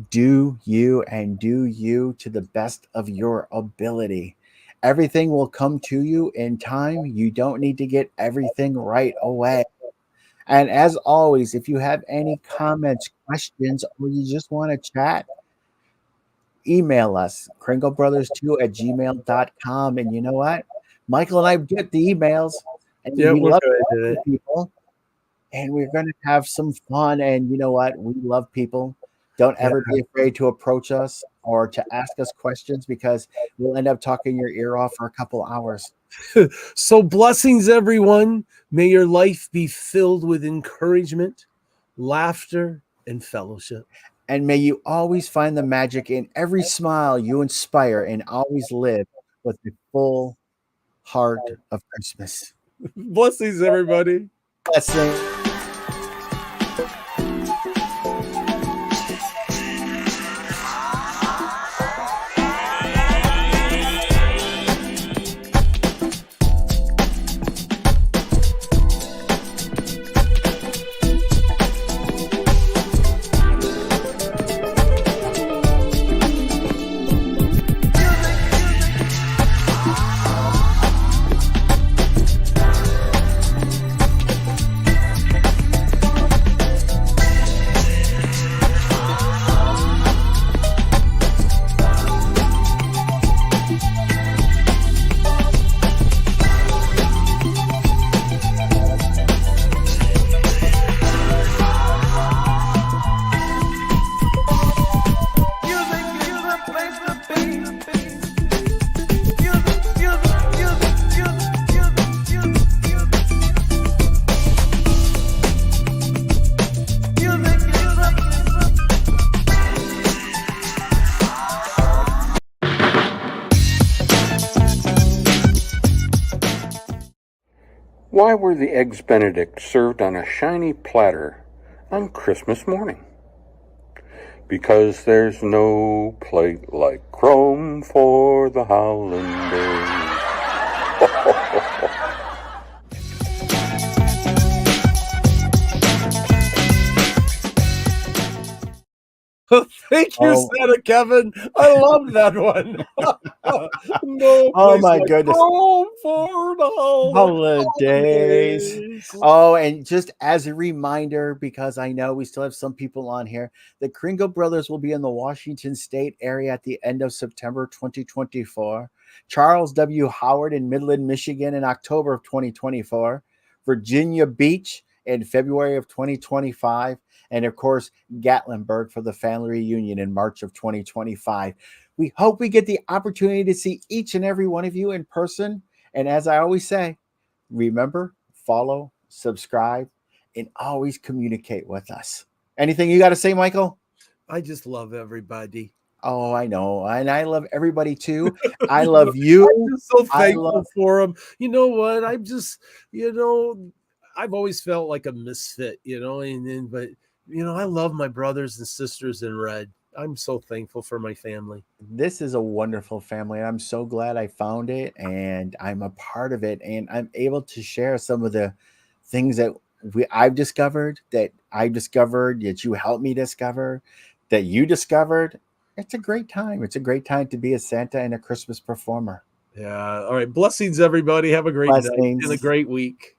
Do you to the best of your ability. Everything will come to you in time. You don't need to get everything right away. And as always, if you have any comments, questions, or you just want to chat, email us, kringlebrothers2@gmail.com. And you know what? Michael and I get the emails, and we love people. And we're going to have some fun. And you know what? We love people. Don't ever be afraid to approach us or to ask us questions, because we'll end up talking your ear off for a couple hours. So blessings, everyone. May your life be filled with encouragement, laughter, and fellowship. And may you always find the magic in every smile you inspire, and always live with the full heart of Christmas. Blessings, everybody. Blessings. Why were the Eggs Benedict served on a shiny platter on Christmas morning? Because there's no plate like chrome for the holidays. Thank you, Santa Kevin. I love that one. Oh my goodness. For the holidays. Oh, and just as a reminder, because I know we still have some people on here, the Kringle Brothers will be in the Washington State area at the end of September 2024. Charles W. Howard in Midland, Michigan in October of 2024. Virginia Beach in February of 2025. And of course, Gatlinburg for the family reunion in March of 2025. We hope we get the opportunity to see each and every one of you in person. And as I always say, remember, follow, subscribe, and always communicate with us. Anything you got to say, Michael? I just love everybody. Oh, I know. And I love everybody too. I love you. I'm just so thankful for them. You know what? I'm just, I've always felt like a misfit, but I love my brothers and sisters in red. I'm so thankful for my family. This is a wonderful family. And I'm so glad I found it, and I'm a part of it. And I'm able to share some of the things that I've discovered, that you helped me discover, that you discovered, it's a great time. It's a great time to be a Santa and a Christmas performer. Yeah. All right. Blessings, everybody. Have a great night and a great week.